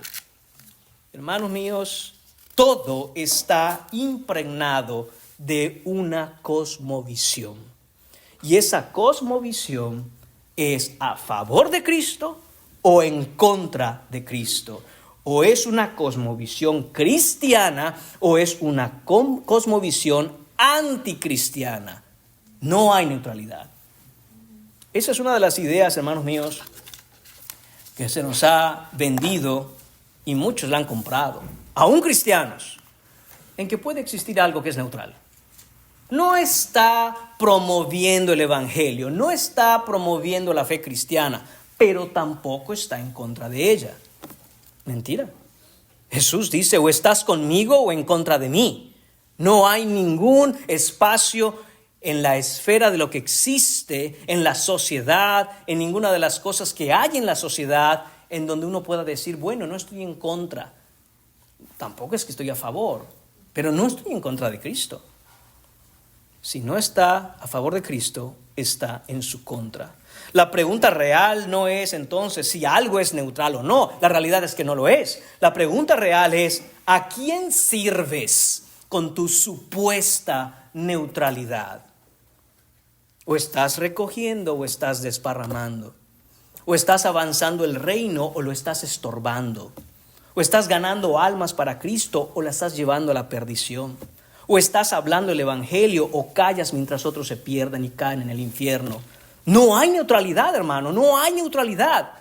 Hermanos míos, todo está impregnado de una cosmovisión. Y esa cosmovisión es a favor de Cristo o en contra de Cristo. O es una cosmovisión cristiana o es una cosmovisión anticristiana. No hay neutralidad. Esa es una de las ideas, hermanos míos, que se nos ha vendido y muchos la han comprado. Aún cristianos, en que puede existir algo que es neutral. No está promoviendo el evangelio, no está promoviendo la fe cristiana, pero tampoco está en contra de ella. Mentira. Jesús dice, o estás conmigo o en contra de mí. No hay ningún espacio en la esfera de lo que existe en la sociedad, en ninguna de las cosas que hay en la sociedad, en donde uno pueda decir, bueno, no estoy en contra. Tampoco es que estoy a favor, pero no estoy en contra de Cristo. Si no está a favor de Cristo, está en su contra. La pregunta real no es entonces si algo es neutral o no. La realidad es que no lo es. La pregunta real es, ¿a quién sirves con tu supuesta neutralidad? ¿O estás recogiendo o estás desparramando? ¿O estás avanzando el reino o lo estás estorbando? ¿O estás ganando almas para Cristo o la estás llevando a la perdición? ¿O estás hablando el evangelio o callas mientras otros se pierden y caen en el infierno? No hay neutralidad, hermano, no hay neutralidad.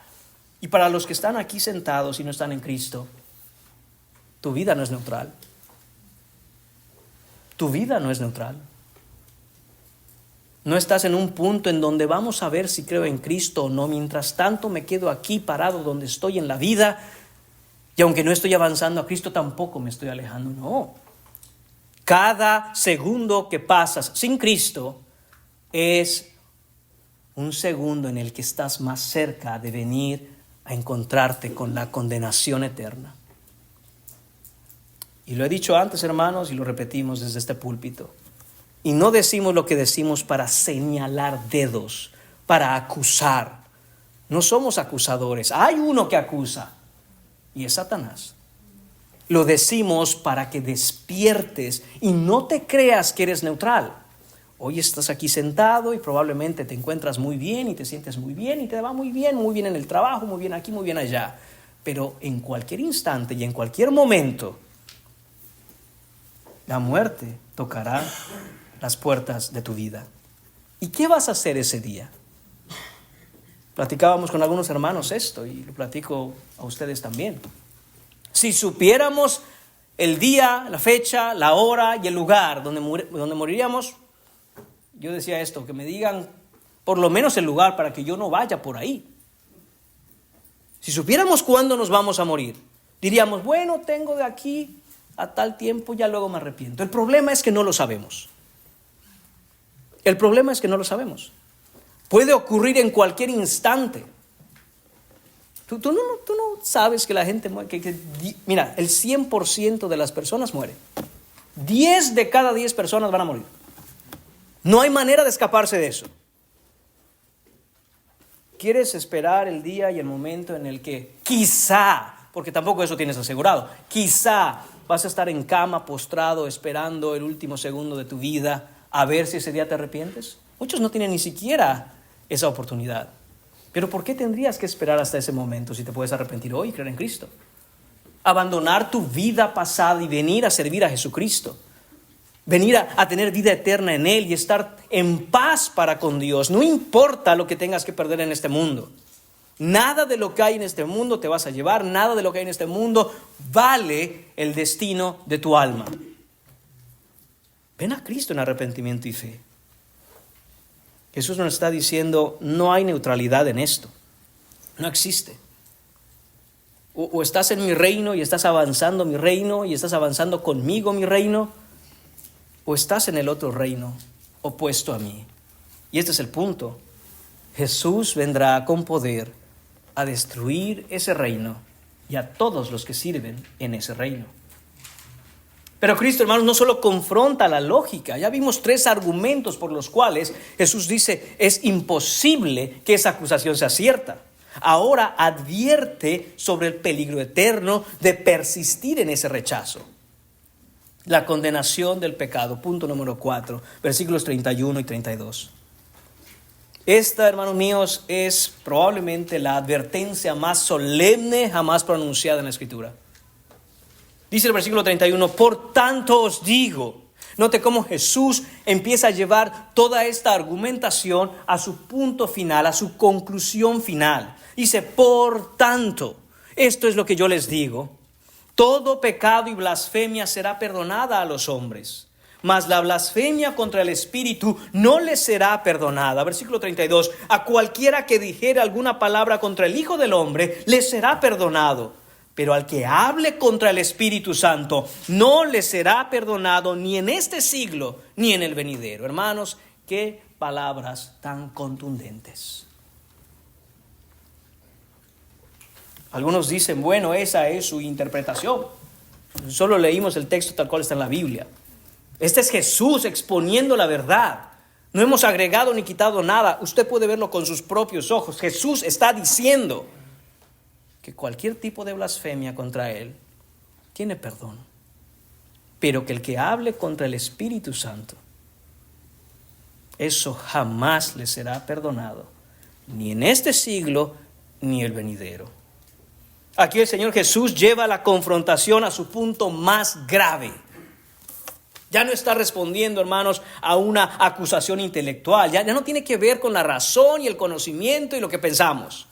Y para los que están aquí sentados y no están en Cristo, tu vida no es neutral. Tu vida no es neutral. No estás en un punto en donde vamos a ver si creo en Cristo o no. Mientras tanto me quedo aquí parado donde estoy en la vida. Y aunque no estoy avanzando a Cristo, tampoco me estoy alejando. No. Cada segundo que pasas sin Cristo es un segundo en el que estás más cerca de venir a encontrarte con la condenación eterna. Y lo he dicho antes, hermanos, y lo repetimos desde este púlpito. Y no decimos lo que decimos para señalar dedos, para acusar. No somos acusadores. Hay uno que acusa, y es Satanás. Lo decimos para que despiertes y no te creas que eres neutral. Hoy estás aquí sentado y probablemente te encuentras muy bien y te sientes muy bien y te va muy bien en el trabajo, muy bien aquí, muy bien allá. Pero en cualquier instante y en cualquier momento, la muerte tocará las puertas de tu vida. ¿Y qué vas a hacer ese día? Platicábamos con algunos hermanos esto y lo platico a ustedes también. Si supiéramos el día, la fecha, la hora y el lugar donde moriríamos, yo decía esto, que me digan por lo menos el lugar para que yo no vaya por ahí. Si supiéramos cuándo nos vamos a morir, diríamos, bueno, tengo de aquí a tal tiempo, ya luego me arrepiento. El problema es que no lo sabemos. El problema es que no lo sabemos. Puede ocurrir en cualquier instante. Tú no sabes que la gente muere. Mira, el 100% de las personas muere. 10 de cada 10 personas van a morir. No hay manera de escaparse de eso. ¿Quieres esperar el día y el momento en el que quizá, porque tampoco eso tienes asegurado, quizá vas a estar en cama, postrado, esperando el último segundo de tu vida a ver si ese día te arrepientes? Muchos no tienen ni siquiera esa oportunidad. Pero ¿por qué tendrías que esperar hasta ese momento si te puedes arrepentir hoy y creer en Cristo? Abandonar tu vida pasada y venir a servir a Jesucristo. Venir a tener vida eterna en Él y estar en paz para con Dios. No importa lo que tengas que perder en este mundo. Nada de lo que hay en este mundo te vas a llevar. Nada de lo que hay en este mundo vale el destino de tu alma. Ven a Cristo en arrepentimiento y fe. Jesús nos está diciendo, no hay neutralidad en esto. No existe. O estás en mi reino y estás avanzando mi reino y estás avanzando conmigo mi reino, o estás en el otro reino opuesto a mí. Y este es el punto. Jesús vendrá con poder a destruir ese reino y a todos los que sirven en ese reino. Pero Cristo, hermanos, no solo confronta la lógica. Ya vimos 3 argumentos por los cuales Jesús dice es imposible que esa acusación sea cierta. Ahora advierte sobre el peligro eterno de persistir en ese rechazo. La condenación del pecado, punto número 4, versículos 31 y 32. Esta, hermanos míos, es probablemente la advertencia más solemne jamás pronunciada en la Escritura. Dice el versículo 31, por tanto os digo. Note cómo Jesús empieza a llevar toda esta argumentación a su punto final, a su conclusión final. Dice, por tanto, esto es lo que yo les digo. Todo pecado y blasfemia será perdonada a los hombres, mas la blasfemia contra el Espíritu no les será perdonada. Versículo 32, a cualquiera que dijere alguna palabra contra el Hijo del Hombre, le será perdonado. Pero al que hable contra el Espíritu Santo, no le será perdonado ni en este siglo, ni en el venidero. Hermanos, qué palabras tan contundentes. Algunos dicen, bueno, esa es su interpretación. Solo leímos el texto tal cual está en la Biblia. Este es Jesús exponiendo la verdad. No hemos agregado ni quitado nada. Usted puede verlo con sus propios ojos. Jesús está diciendo que cualquier tipo de blasfemia contra Él tiene perdón. Pero que el que hable contra el Espíritu Santo, eso jamás le será perdonado. Ni en este siglo, ni el venidero. Aquí el Señor Jesús lleva la confrontación a su punto más grave. Ya no está respondiendo, hermanos, a una acusación intelectual. Ya no tiene que ver con la razón y el conocimiento y lo que pensamos.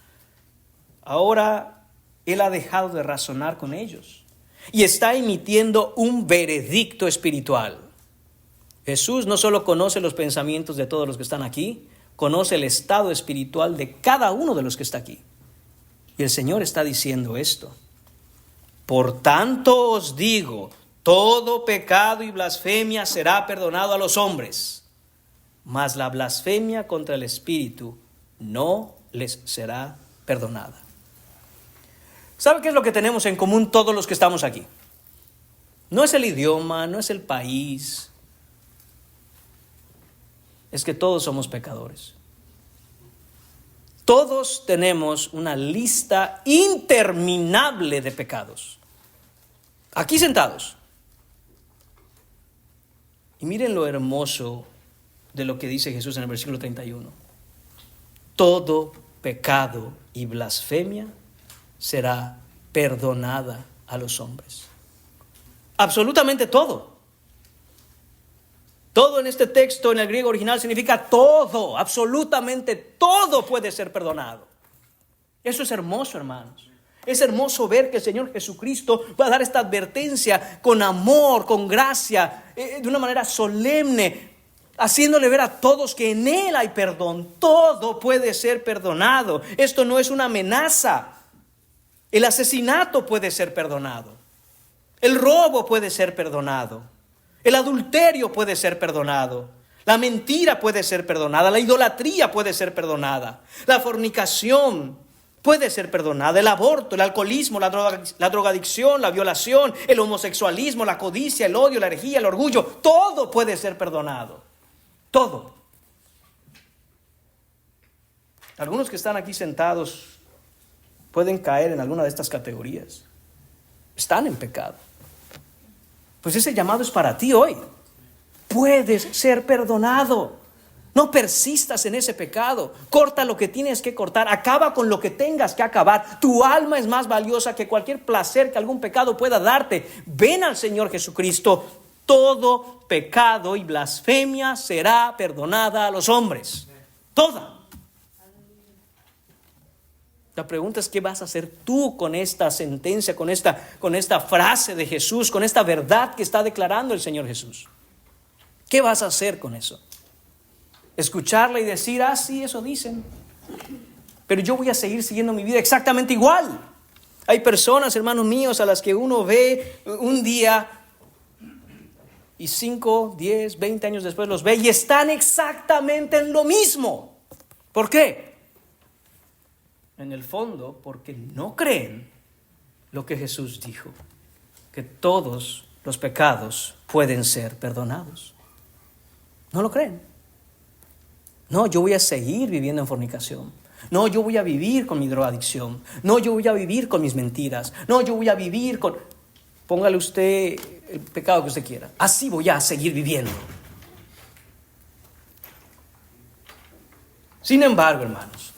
Ahora Él ha dejado de razonar con ellos y está emitiendo un veredicto espiritual. Jesús no solo conoce los pensamientos de todos los que están aquí, conoce el estado espiritual de cada uno de los que está aquí. Y el Señor está diciendo esto. Por tanto os digo, todo pecado y blasfemia será perdonado a los hombres, mas la blasfemia contra el Espíritu no les será perdonada. ¿Sabe qué es lo que tenemos en común todos los que estamos aquí? No es el idioma, no es el país. Es que todos somos pecadores. Todos tenemos una lista interminable de pecados. Aquí sentados. Y miren lo hermoso de lo que dice Jesús en el versículo 31. Todo pecado y blasfemia será perdonada a los hombres. Absolutamente todo. Todo en este texto, en el griego original, significa todo. Absolutamente todo puede ser perdonado. Eso es hermoso, hermanos. Es hermoso ver que el Señor Jesucristo va a dar esta advertencia con amor, con gracia, de una manera solemne, haciéndole ver a todos que en Él hay perdón. Todo puede ser perdonado. Esto no es una amenaza. El asesinato puede ser perdonado. El robo puede ser perdonado. El adulterio puede ser perdonado. La mentira puede ser perdonada. La idolatría puede ser perdonada. La fornicación puede ser perdonada. El aborto, el alcoholismo, la drogadicción, la violación, el homosexualismo, la codicia, el odio, la herejía, el orgullo. Todo puede ser perdonado. Todo. Algunos que están aquí sentados pueden caer en alguna de estas categorías. Están en pecado. Pues ese llamado es para ti hoy. Puedes ser perdonado. No persistas en ese pecado. Corta lo que tienes que cortar. Acaba con lo que tengas que acabar. Tu alma es más valiosa que cualquier placer que algún pecado pueda darte. Ven al Señor Jesucristo. Todo pecado y blasfemia será perdonada a los hombres. Toda. La pregunta es, ¿qué vas a hacer tú con esta sentencia, con esta frase de Jesús, con esta verdad que está declarando el Señor Jesús? ¿Qué vas a hacer con eso? Escucharla y decir, sí, eso dicen, pero yo voy a seguir siguiendo mi vida exactamente igual. Hay personas, hermanos míos, a las que uno ve un día y 5, 10, 20 años después los ve y están exactamente en lo mismo. ¿Por qué? En el fondo, porque no creen lo que Jesús dijo, que todos los pecados pueden ser perdonados. No lo creen. No, yo voy a seguir viviendo en fornicación. No, yo voy a vivir con mi drogadicción. No, yo voy a vivir con mis mentiras. No, yo voy a vivir con... Póngale usted el pecado que usted quiera. Así voy a seguir viviendo. Sin embargo, hermanos,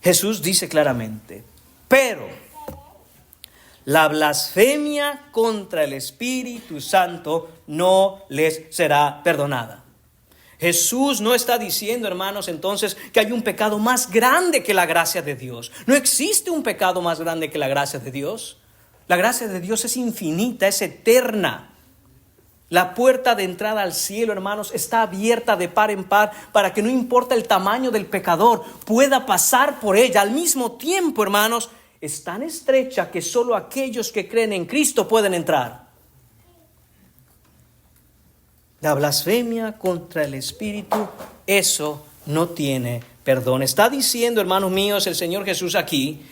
Jesús dice claramente, pero la blasfemia contra el Espíritu Santo no les será perdonada. Jesús no está diciendo, hermanos, entonces que hay un pecado más grande que la gracia de Dios. No existe un pecado más grande que la gracia de Dios. La gracia de Dios es infinita, es eterna. La puerta de entrada al cielo, hermanos, está abierta de par en par para que no importa el tamaño del pecador, pueda pasar por ella. Al mismo tiempo, hermanos, es tan estrecha que solo aquellos que creen en Cristo pueden entrar. La blasfemia contra el Espíritu, eso no tiene perdón. Está diciendo, hermanos míos, el Señor Jesús aquí,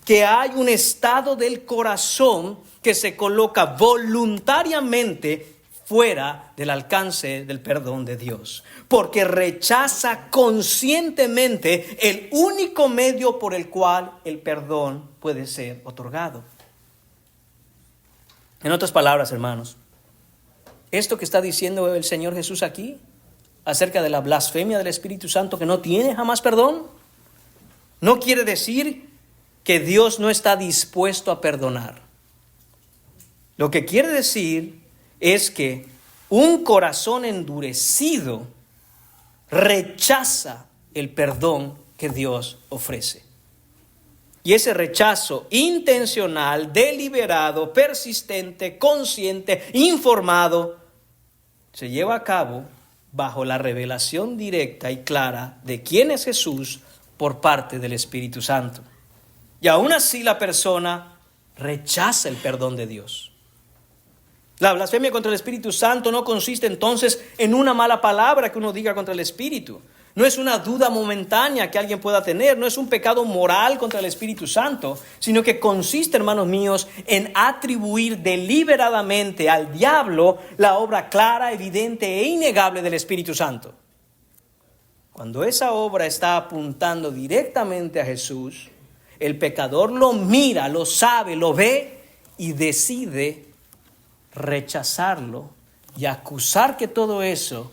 que hay un estado del corazón que se coloca voluntariamente fuera del alcance del perdón de Dios, porque rechaza conscientemente el único medio por el cual el perdón puede ser otorgado. En otras palabras, hermanos, esto que está diciendo el Señor Jesús aquí acerca de la blasfemia del Espíritu Santo que no tiene jamás perdón, no quiere decir que Dios no está dispuesto a perdonar. Lo que quiere decir es que un corazón endurecido rechaza el perdón que Dios ofrece. Y ese rechazo intencional, deliberado, persistente, consciente, informado, se lleva a cabo bajo la revelación directa y clara de quién es Jesús por parte del Espíritu Santo. Y aún así la persona rechaza el perdón de Dios. La blasfemia contra el Espíritu Santo no consiste entonces en una mala palabra que uno diga contra el Espíritu. No es una duda momentánea que alguien pueda tener, no es un pecado moral contra el Espíritu Santo, sino que consiste, hermanos míos, en atribuir deliberadamente al diablo la obra clara, evidente e innegable del Espíritu Santo. Cuando esa obra está apuntando directamente a Jesús, el pecador lo mira, lo sabe, lo ve y decide rechazarlo y acusar que todo eso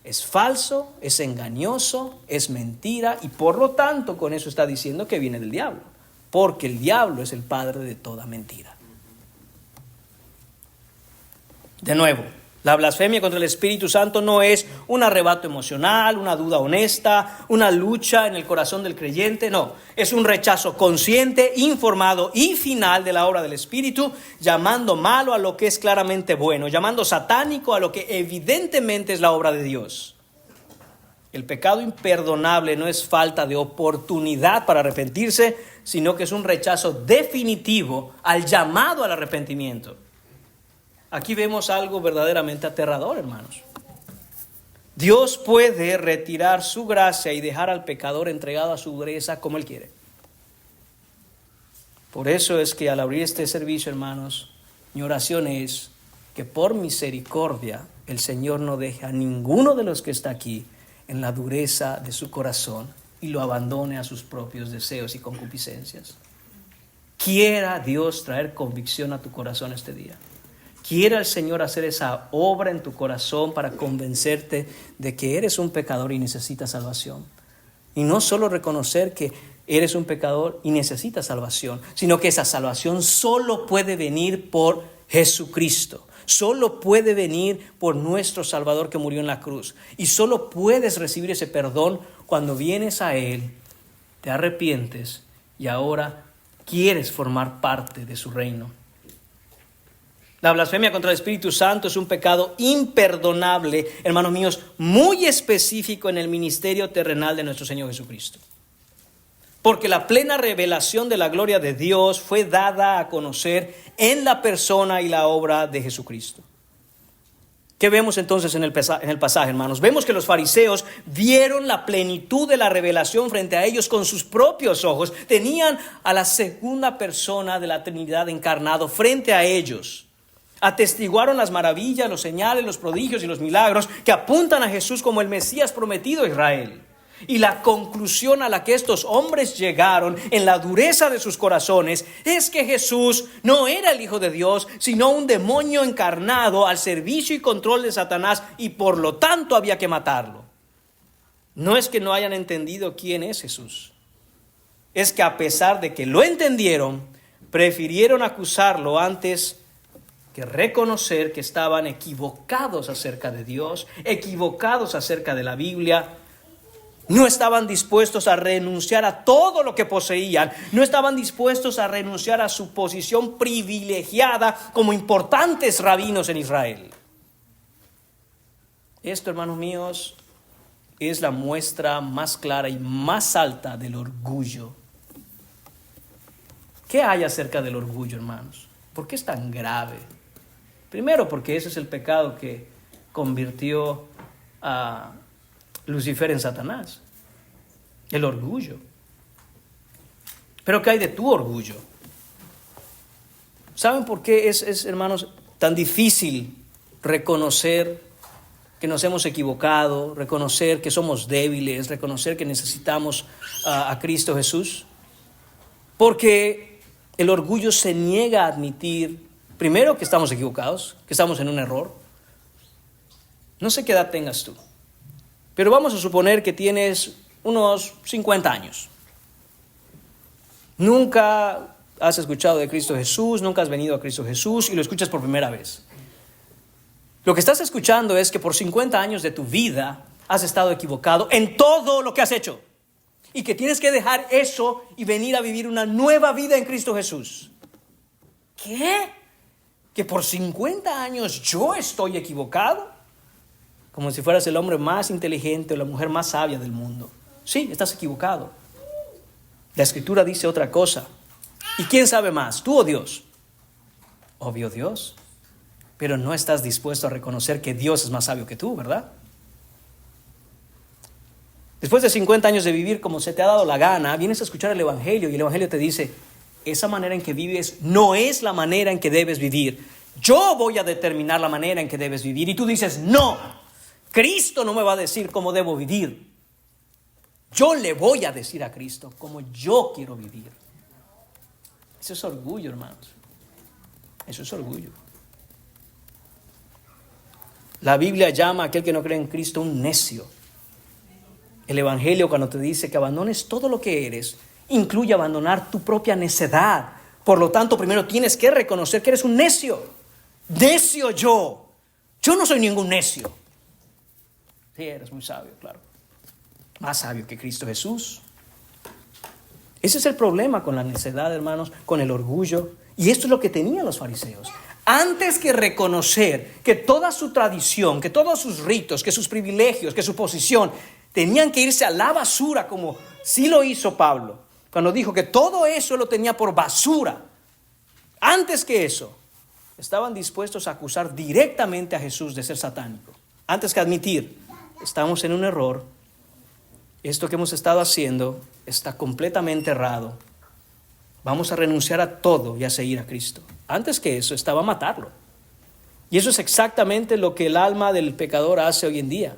es falso, es engañoso, es mentira, y por lo tanto con eso está diciendo que viene del diablo, porque el diablo es el padre de toda mentira. De nuevo, la blasfemia contra el Espíritu Santo no es un arrebato emocional, una duda honesta, una lucha en el corazón del creyente. No, es un rechazo consciente, informado y final de la obra del Espíritu, llamando malo a lo que es claramente bueno, llamando satánico a lo que evidentemente es la obra de Dios. El pecado imperdonable no es falta de oportunidad para arrepentirse, sino que es un rechazo definitivo al llamado al arrepentimiento. Aquí vemos algo verdaderamente aterrador, hermanos. Dios puede retirar su gracia y dejar al pecador entregado a su dureza como Él quiere. Por eso es que al abrir este servicio, hermanos, mi oración es que por misericordia el Señor no deje a ninguno de los que está aquí en la dureza de su corazón y lo abandone a sus propios deseos y concupiscencias. Quiera Dios traer convicción a tu corazón este día. Quiera el Señor hacer esa obra en tu corazón para convencerte de que eres un pecador y necesitas salvación. Y no solo reconocer que eres un pecador y necesitas salvación, sino que esa salvación solo puede venir por Jesucristo. Solo puede venir por nuestro Salvador que murió en la cruz. Y solo puedes recibir ese perdón cuando vienes a Él, te arrepientes y ahora quieres formar parte de su reino. La blasfemia contra el Espíritu Santo es un pecado imperdonable, hermanos míos, muy específico en el ministerio terrenal de nuestro Señor Jesucristo. Porque la plena revelación de la gloria de Dios fue dada a conocer en la persona y la obra de Jesucristo. ¿Qué vemos entonces en el pasaje, hermanos? Vemos que los fariseos vieron la plenitud de la revelación frente a ellos con sus propios ojos. Tenían a la segunda persona de la Trinidad encarnado frente a ellos. Atestiguaron las maravillas, los señales, los prodigios y los milagros que apuntan a Jesús como el Mesías prometido a Israel. Y la conclusión a la que estos hombres llegaron en la dureza de sus corazones es que Jesús no era el Hijo de Dios, sino un demonio encarnado al servicio y control de Satanás, y por lo tanto había que matarlo. No es que no hayan entendido quién es Jesús, es que a pesar de que lo entendieron, prefirieron acusarlo antes que reconocer que estaban equivocados acerca de Dios, equivocados acerca de la Biblia. No estaban dispuestos a renunciar a todo lo que poseían, no estaban dispuestos a renunciar a su posición privilegiada como importantes rabinos en Israel. Esto, hermanos míos, es la muestra más clara y más alta del orgullo. ¿Qué hay acerca del orgullo, hermanos? ¿Por qué es tan grave? Primero, porque ese es el pecado que convirtió a Lucifer en Satanás. El orgullo. Pero ¿qué hay de tu orgullo? ¿Saben por qué es, hermanos, tan difícil reconocer que nos hemos equivocado, reconocer que somos débiles, reconocer que necesitamos a Cristo Jesús? Porque el orgullo se niega a admitir, primero, que estamos equivocados, que estamos en un error. No sé qué edad tengas tú, pero vamos a suponer que tienes unos 50 años. Nunca has escuchado de Cristo Jesús, nunca has venido a Cristo Jesús y lo escuchas por primera vez. Lo que estás escuchando es que por 50 años de tu vida has estado equivocado en todo lo que has hecho y que tienes que dejar eso y venir a vivir una nueva vida en Cristo Jesús. ¿Qué? ¿Que por 50 años yo estoy equivocado? Como si fueras el hombre más inteligente o la mujer más sabia del mundo. Sí, estás equivocado. La Escritura dice otra cosa. ¿Y quién sabe más, tú o Dios? Obvio Dios. Pero no estás dispuesto a reconocer que Dios es más sabio que tú, ¿verdad? Después de 50 años de vivir como se te ha dado la gana, vienes a escuchar el Evangelio y el Evangelio te dice, esa manera en que vives no es la manera en que debes vivir. Yo voy a determinar la manera en que debes vivir. Y tú dices, no, Cristo no me va a decir cómo debo vivir. Yo le voy a decir a Cristo cómo yo quiero vivir. Eso es orgullo, hermanos. Eso es orgullo. La Biblia llama a aquel que no cree en Cristo un necio. El Evangelio, cuando te dice que abandones todo lo que eres, incluye abandonar tu propia necedad. Por lo tanto, primero tienes que reconocer que eres un necio. Necio yo. Yo no soy ningún necio. Sí, eres muy sabio, claro. Más sabio que Cristo Jesús. Ese es el problema con la necedad, hermanos, con el orgullo. Y esto es lo que tenían los fariseos. Antes que reconocer que toda su tradición, que todos sus ritos, que sus privilegios, que su posición tenían que irse a la basura, como sí lo hizo Pablo, cuando dijo que todo eso lo tenía por basura. Antes que eso, estaban dispuestos a acusar directamente a Jesús de ser satánico. Antes que admitir, estamos en un error, esto que hemos estado haciendo está completamente errado, vamos a renunciar a todo y a seguir a Cristo. Antes que eso, estaba a matarlo. Y eso es exactamente lo que el alma del pecador hace hoy en día.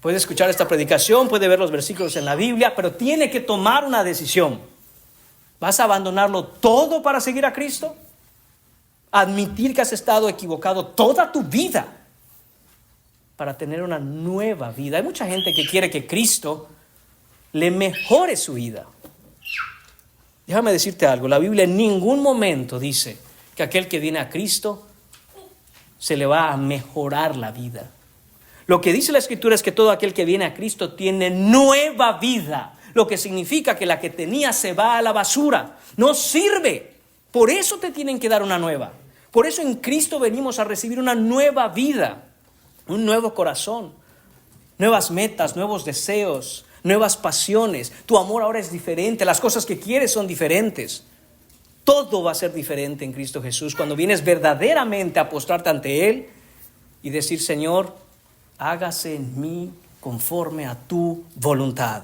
Puede escuchar esta predicación, puede ver los versículos en la Biblia, pero tiene que tomar una decisión. ¿Vas a abandonarlo todo para seguir a Cristo? Admitir que has estado equivocado toda tu vida para tener una nueva vida. Hay mucha gente que quiere que Cristo le mejore su vida. Déjame decirte algo, la Biblia en ningún momento dice que aquel que viene a Cristo se le va a mejorar la vida. Lo que dice la Escritura es que todo aquel que viene a Cristo tiene nueva vida, lo que significa que la que tenía se va a la basura, no sirve. Por eso te tienen que dar una nueva. Por eso en Cristo venimos a recibir una nueva vida, un nuevo corazón, nuevas metas, nuevos deseos, nuevas pasiones. Tu amor ahora es diferente, las cosas que quieres son diferentes. Todo va a ser diferente en Cristo Jesús cuando vienes verdaderamente a postrarte ante Él y decir, Señor, hágase en mí conforme a tu voluntad.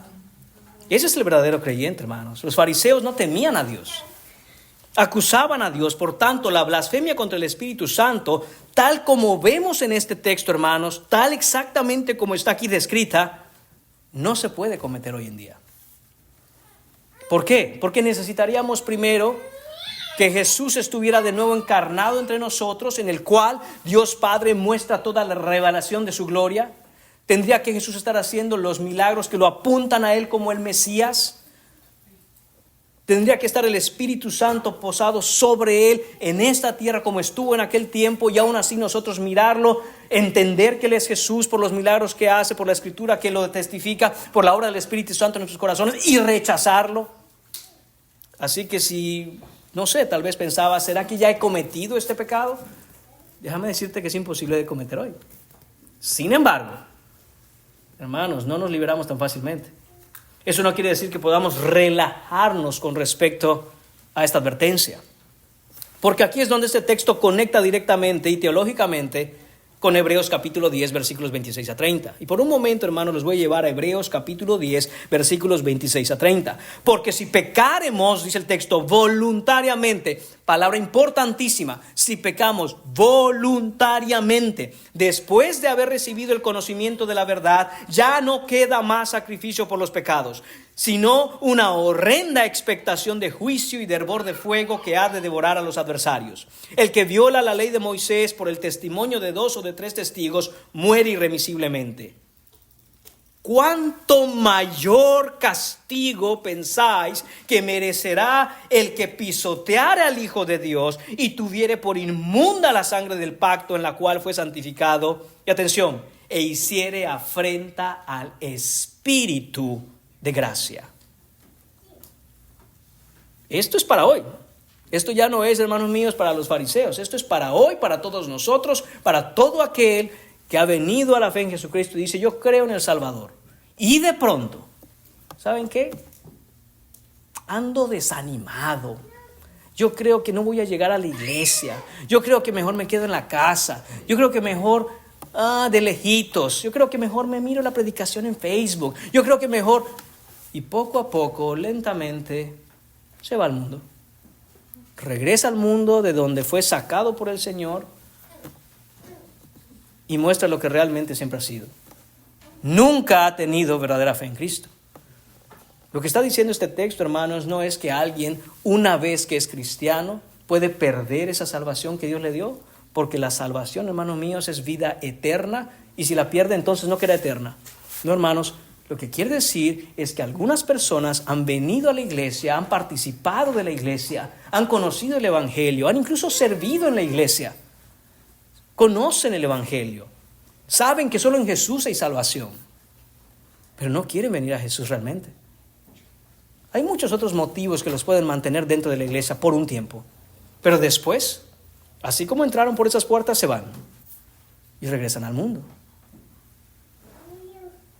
Ese es el verdadero creyente, hermanos. Los fariseos no temían a Dios, acusaban a Dios. Por tanto, la blasfemia contra el Espíritu Santo, tal como vemos en este texto, hermanos, tal exactamente como está aquí descrita, no se puede cometer hoy en día. ¿Por qué? Porque necesitaríamos primero que Jesús estuviera de nuevo encarnado entre nosotros, en el cual Dios Padre muestra toda la revelación de su gloria. Tendría que Jesús estar haciendo los milagros que lo apuntan a Él como el Mesías. Tendría que estar el Espíritu Santo posado sobre Él en esta tierra como estuvo en aquel tiempo, y aún así nosotros mirarlo, entender que Él es Jesús por los milagros que hace, por la Escritura que lo testifica, por la obra del Espíritu Santo en nuestros corazones, y rechazarlo. Así que si, no sé, tal vez pensaba, ¿será que ya he cometido este pecado? Déjame decirte que es imposible de cometer hoy. Sin embargo, hermanos, no nos liberamos tan fácilmente. Eso no quiere decir que podamos relajarnos con respecto a esta advertencia. Porque aquí es donde este texto conecta directamente y teológicamente con Hebreos capítulo 10, versículos 26 a 30. Y por un momento, hermanos, los voy a llevar a Hebreos capítulo 10, versículos 26 a 30. Porque si pecaremos, dice el texto, voluntariamente, palabra importantísima, si pecamos voluntariamente, después de haber recibido el conocimiento de la verdad, ya no queda más sacrificio por los pecados, sino una horrenda expectación de juicio y de hervor de fuego que ha de devorar a los adversarios. El que viola la ley de Moisés por el testimonio de 2 o de 3 testigos muere irremisiblemente. ¿Cuánto mayor castigo pensáis que merecerá el que pisoteare al Hijo de Dios y tuviere por inmunda la sangre del pacto en la cual fue santificado? Y atención, e hiciere afrenta al Espíritu de gracia. Esto es para hoy. Esto ya no es, hermanos míos, para los fariseos. Esto es para hoy, para todos nosotros, para todo aquel que ha venido a la fe en Jesucristo y dice, yo creo en el Salvador. Y de pronto, ¿saben qué? Ando desanimado. Yo creo que no voy a llegar a la iglesia. Yo creo que mejor me quedo en la casa. Yo creo que mejor de lejitos. Yo creo que mejor me miro la predicación en Facebook. Yo creo que mejor... Y poco a poco, lentamente, se va al mundo. Regresa al mundo de donde fue sacado por el Señor y muestra lo que realmente siempre ha sido. Nunca ha tenido verdadera fe en Cristo. Lo que está diciendo este texto, hermanos, no es que alguien, una vez que es cristiano, puede perder esa salvación que Dios le dio, porque la salvación, hermanos míos, es vida eterna, y si la pierde, entonces no queda eterna. No, hermanos, lo que quiere decir es que algunas personas han venido a la iglesia, han participado de la iglesia, han conocido el evangelio, han incluso servido en la iglesia, conocen el evangelio, saben que solo en Jesús hay salvación, pero no quieren venir a Jesús realmente. Hay muchos otros motivos que los pueden mantener dentro de la iglesia por un tiempo, pero después, así como entraron por esas puertas, se van y regresan al mundo.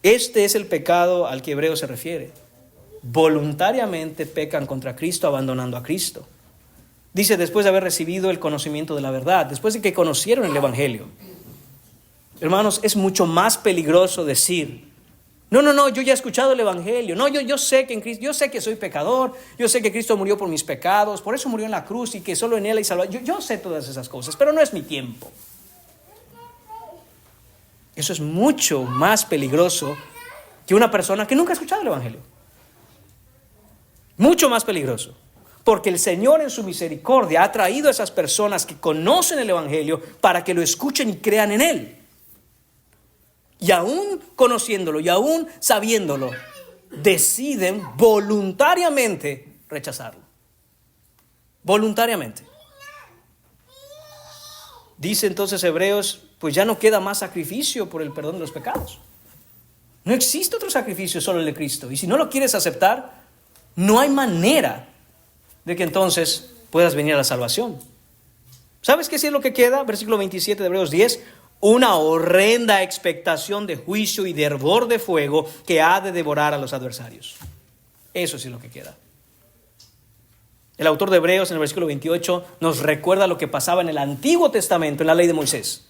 Este es el pecado al que Hebreo se refiere. Voluntariamente pecan contra Cristo, abandonando a Cristo. Dice, después de haber recibido el conocimiento de la verdad, después de que conocieron el evangelio. Hermanos, es mucho más peligroso decir, no, yo ya he escuchado el evangelio. No, yo sé que en Cristo, yo sé que soy pecador, yo sé que Cristo murió por mis pecados, por eso murió en la cruz y que solo en Él hay salvación. Yo sé todas esas cosas, pero no es mi tiempo. Eso es mucho más peligroso que una persona que nunca ha escuchado el evangelio. Mucho más peligroso. Porque el Señor en su misericordia ha traído a esas personas que conocen el evangelio para que lo escuchen y crean en Él. Y aún conociéndolo y aún sabiéndolo, deciden voluntariamente rechazarlo. Voluntariamente. Dice entonces Hebreos, pues ya no queda más sacrificio por el perdón de los pecados. No existe otro sacrificio, solo el de Cristo. Y si no lo quieres aceptar, no hay manera de que entonces puedas venir a la salvación. ¿Sabes qué es lo que queda? Versículo 27 de Hebreos 10. Una horrenda expectación de juicio y de hervor de fuego que ha de devorar a los adversarios. Eso sí es lo que queda. El autor de Hebreos en el versículo 28 nos recuerda lo que pasaba en el Antiguo Testamento, en la ley de Moisés.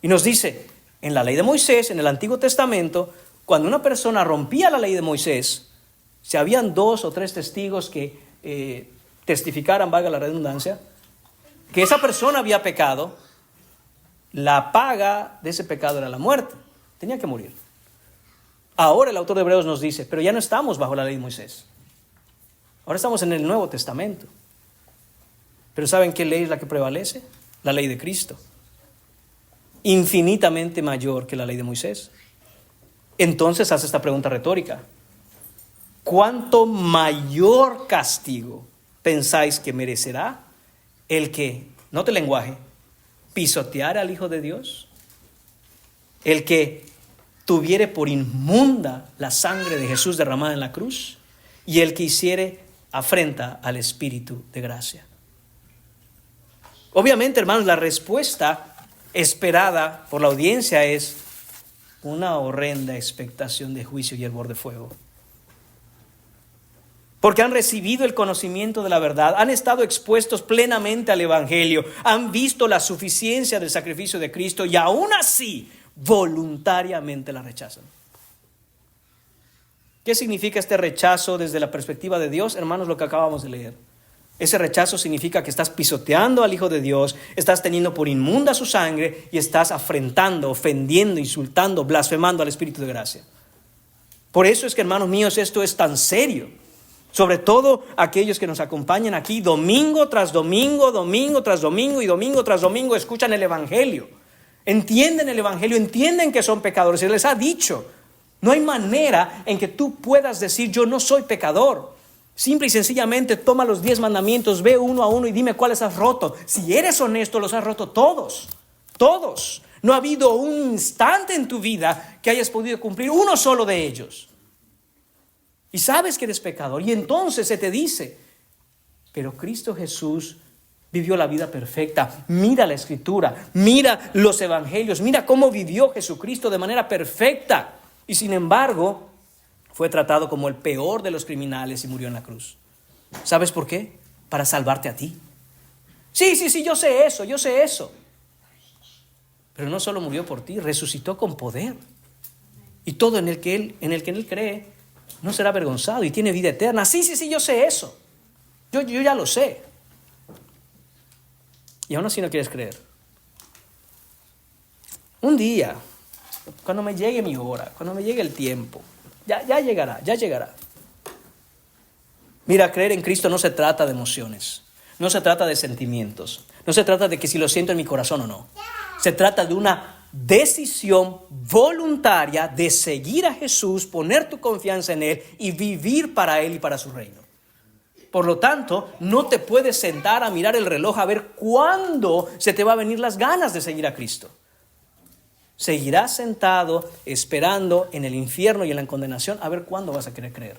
Y nos dice, en la ley de Moisés, en el Antiguo Testamento, cuando una persona rompía la ley de Moisés, si habían 2 o 3 testigos que testificaran, valga la redundancia, que esa persona había pecado, la paga de ese pecado era la muerte. Tenía que morir. Ahora el autor de Hebreos nos dice, pero ya no estamos bajo la ley de Moisés. Ahora estamos en el Nuevo Testamento. Pero ¿saben qué ley es la que prevalece? La ley de Cristo. Infinitamente mayor que la ley de Moisés. Entonces hace esta pregunta retórica. ¿Cuánto mayor castigo pensáis que merecerá el que, note el lenguaje, pisotear al Hijo de Dios? El que tuviere por inmunda la sangre de Jesús derramada en la cruz y el que hiciere afrenta al Espíritu de gracia. Obviamente, hermanos, la respuesta esperada por la audiencia es una horrenda expectación de juicio y hervor de fuego. Porque han recibido el conocimiento de la verdad, han estado expuestos plenamente al evangelio, han visto la suficiencia del sacrificio de Cristo y aún así voluntariamente la rechazan. ¿Qué significa este rechazo desde la perspectiva de Dios? Hermanos, lo que acabamos de leer. Ese rechazo significa que estás pisoteando al Hijo de Dios, estás teniendo por inmunda su sangre y estás afrentando, ofendiendo, insultando, blasfemando al Espíritu de gracia. Por eso es que, hermanos míos, esto es tan serio. Sobre todo aquellos que nos acompañan aquí domingo tras domingo, domingo tras domingo y domingo tras domingo escuchan el evangelio. Entienden el evangelio, entienden que son pecadores. Se les ha dicho, no hay manera en que tú puedas decir yo no soy pecador. Simple y sencillamente toma los 10 mandamientos, ve uno a uno y dime cuáles has roto. Si eres honesto, los has roto todos, todos. No ha habido un instante en tu vida que hayas podido cumplir uno solo de ellos. Y sabes que eres pecador. Y entonces se te dice, pero Cristo Jesús vivió la vida perfecta. Mira la Escritura, mira los evangelios, mira cómo vivió Jesucristo de manera perfecta. Y sin embargo, fue tratado como el peor de los criminales y murió en la cruz. ¿Sabes por qué? Para salvarte a ti. Sí, yo sé eso. Pero no solo murió por ti, resucitó con poder. Y todo en el que él cree no será avergonzado y tiene vida eterna. Sí, yo sé eso. Yo ya lo sé. Y aún así no quieres creer. Un día, cuando me llegue mi hora, cuando me llegue el tiempo, ya llegará. Mira, creer en Cristo no se trata de emociones, no se trata de sentimientos, no se trata de que si lo siento en mi corazón o no. Se trata de una decisión voluntaria de seguir a Jesús, poner tu confianza en Él y vivir para Él y para su reino. Por lo tanto, no te puedes sentar a mirar el reloj a ver cuándo se te va a venir las ganas de seguir a Cristo. Seguirás sentado esperando en el infierno y en la condenación a ver cuándo vas a querer creer.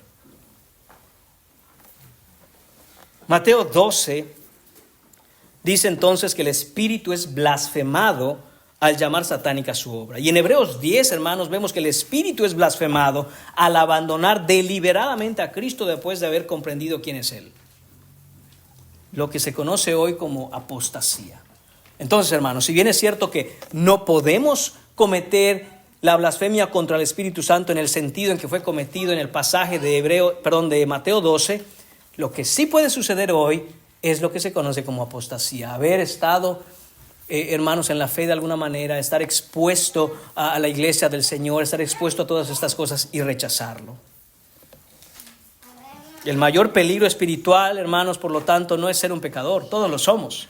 Mateo 12 dice entonces que el Espíritu es blasfemado al llamar satánica su obra. Y en Hebreos 10, hermanos, vemos que el Espíritu es blasfemado al abandonar deliberadamente a Cristo después de haber comprendido quién es Él. Lo que se conoce hoy como apostasía. Entonces, hermanos, si bien es cierto que no podemos cometer la blasfemia contra el Espíritu Santo en el sentido en que fue cometido en el pasaje de Mateo 12, lo que sí puede suceder hoy es lo que se conoce como apostasía. Haber estado, hermanos, en la fe de alguna manera, estar expuesto a la iglesia del Señor, estar expuesto a todas estas cosas y rechazarlo. El mayor peligro espiritual, hermanos, por lo tanto, no es ser un pecador, todos lo somos.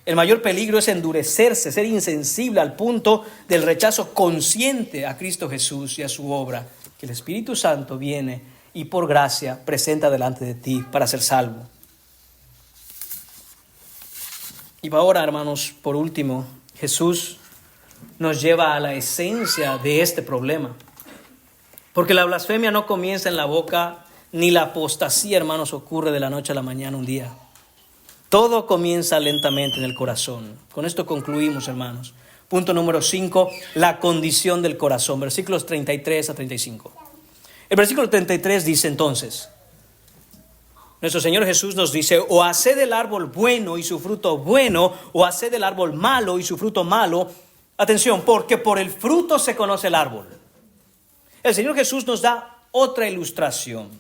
El mayor peligro es endurecerse, ser insensible al punto del rechazo consciente a Cristo Jesús y a su obra, que el Espíritu Santo viene y por gracia presenta delante de ti para ser salvo. Y ahora, hermanos, por último, Jesús nos lleva a la esencia de este problema. Porque la blasfemia no comienza en la boca, ni la apostasía, hermanos, ocurre de la noche a la mañana un día. Todo comienza lentamente en el corazón. Con esto concluimos, hermanos. Punto número 5, la condición del corazón. Versículos 33 a 35. El versículo 33 dice entonces, nuestro Señor Jesús nos dice, o haced el árbol bueno y su fruto bueno, o haced el árbol malo y su fruto malo. Atención, porque por el fruto se conoce el árbol. El Señor Jesús nos da otra ilustración.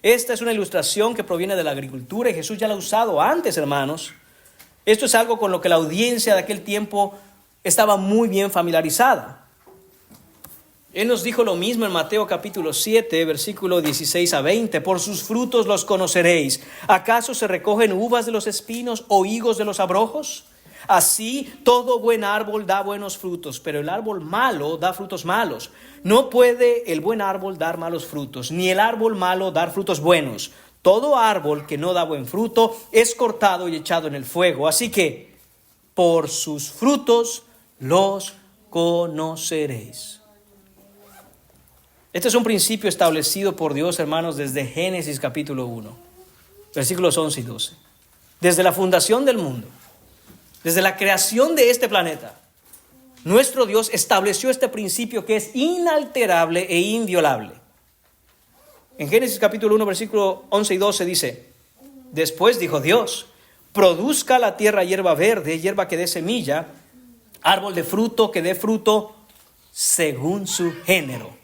Esta es una ilustración que proviene de la agricultura y Jesús ya la ha usado antes, hermanos. Esto es algo con lo que la audiencia de aquel tiempo estaba muy bien familiarizada. Él nos dijo lo mismo en Mateo capítulo 7, versículo 16 a 20. Por sus frutos los conoceréis. ¿Acaso se recogen uvas de los espinos o higos de los abrojos? Así todo buen árbol da buenos frutos, pero el árbol malo da frutos malos. No puede el buen árbol dar malos frutos, ni el árbol malo dar frutos buenos. Todo árbol que no da buen fruto es cortado y echado en el fuego. Así que por sus frutos los conoceréis. Este es un principio establecido por Dios, hermanos, desde Génesis capítulo 1, versículos 11 y 12. Desde la fundación del mundo, desde la creación de este planeta, nuestro Dios estableció este principio que es inalterable e inviolable. En Génesis capítulo 1, versículo 11 y 12 dice, después dijo Dios, produzca la tierra hierba verde, hierba que dé semilla, árbol de fruto que dé fruto según su género.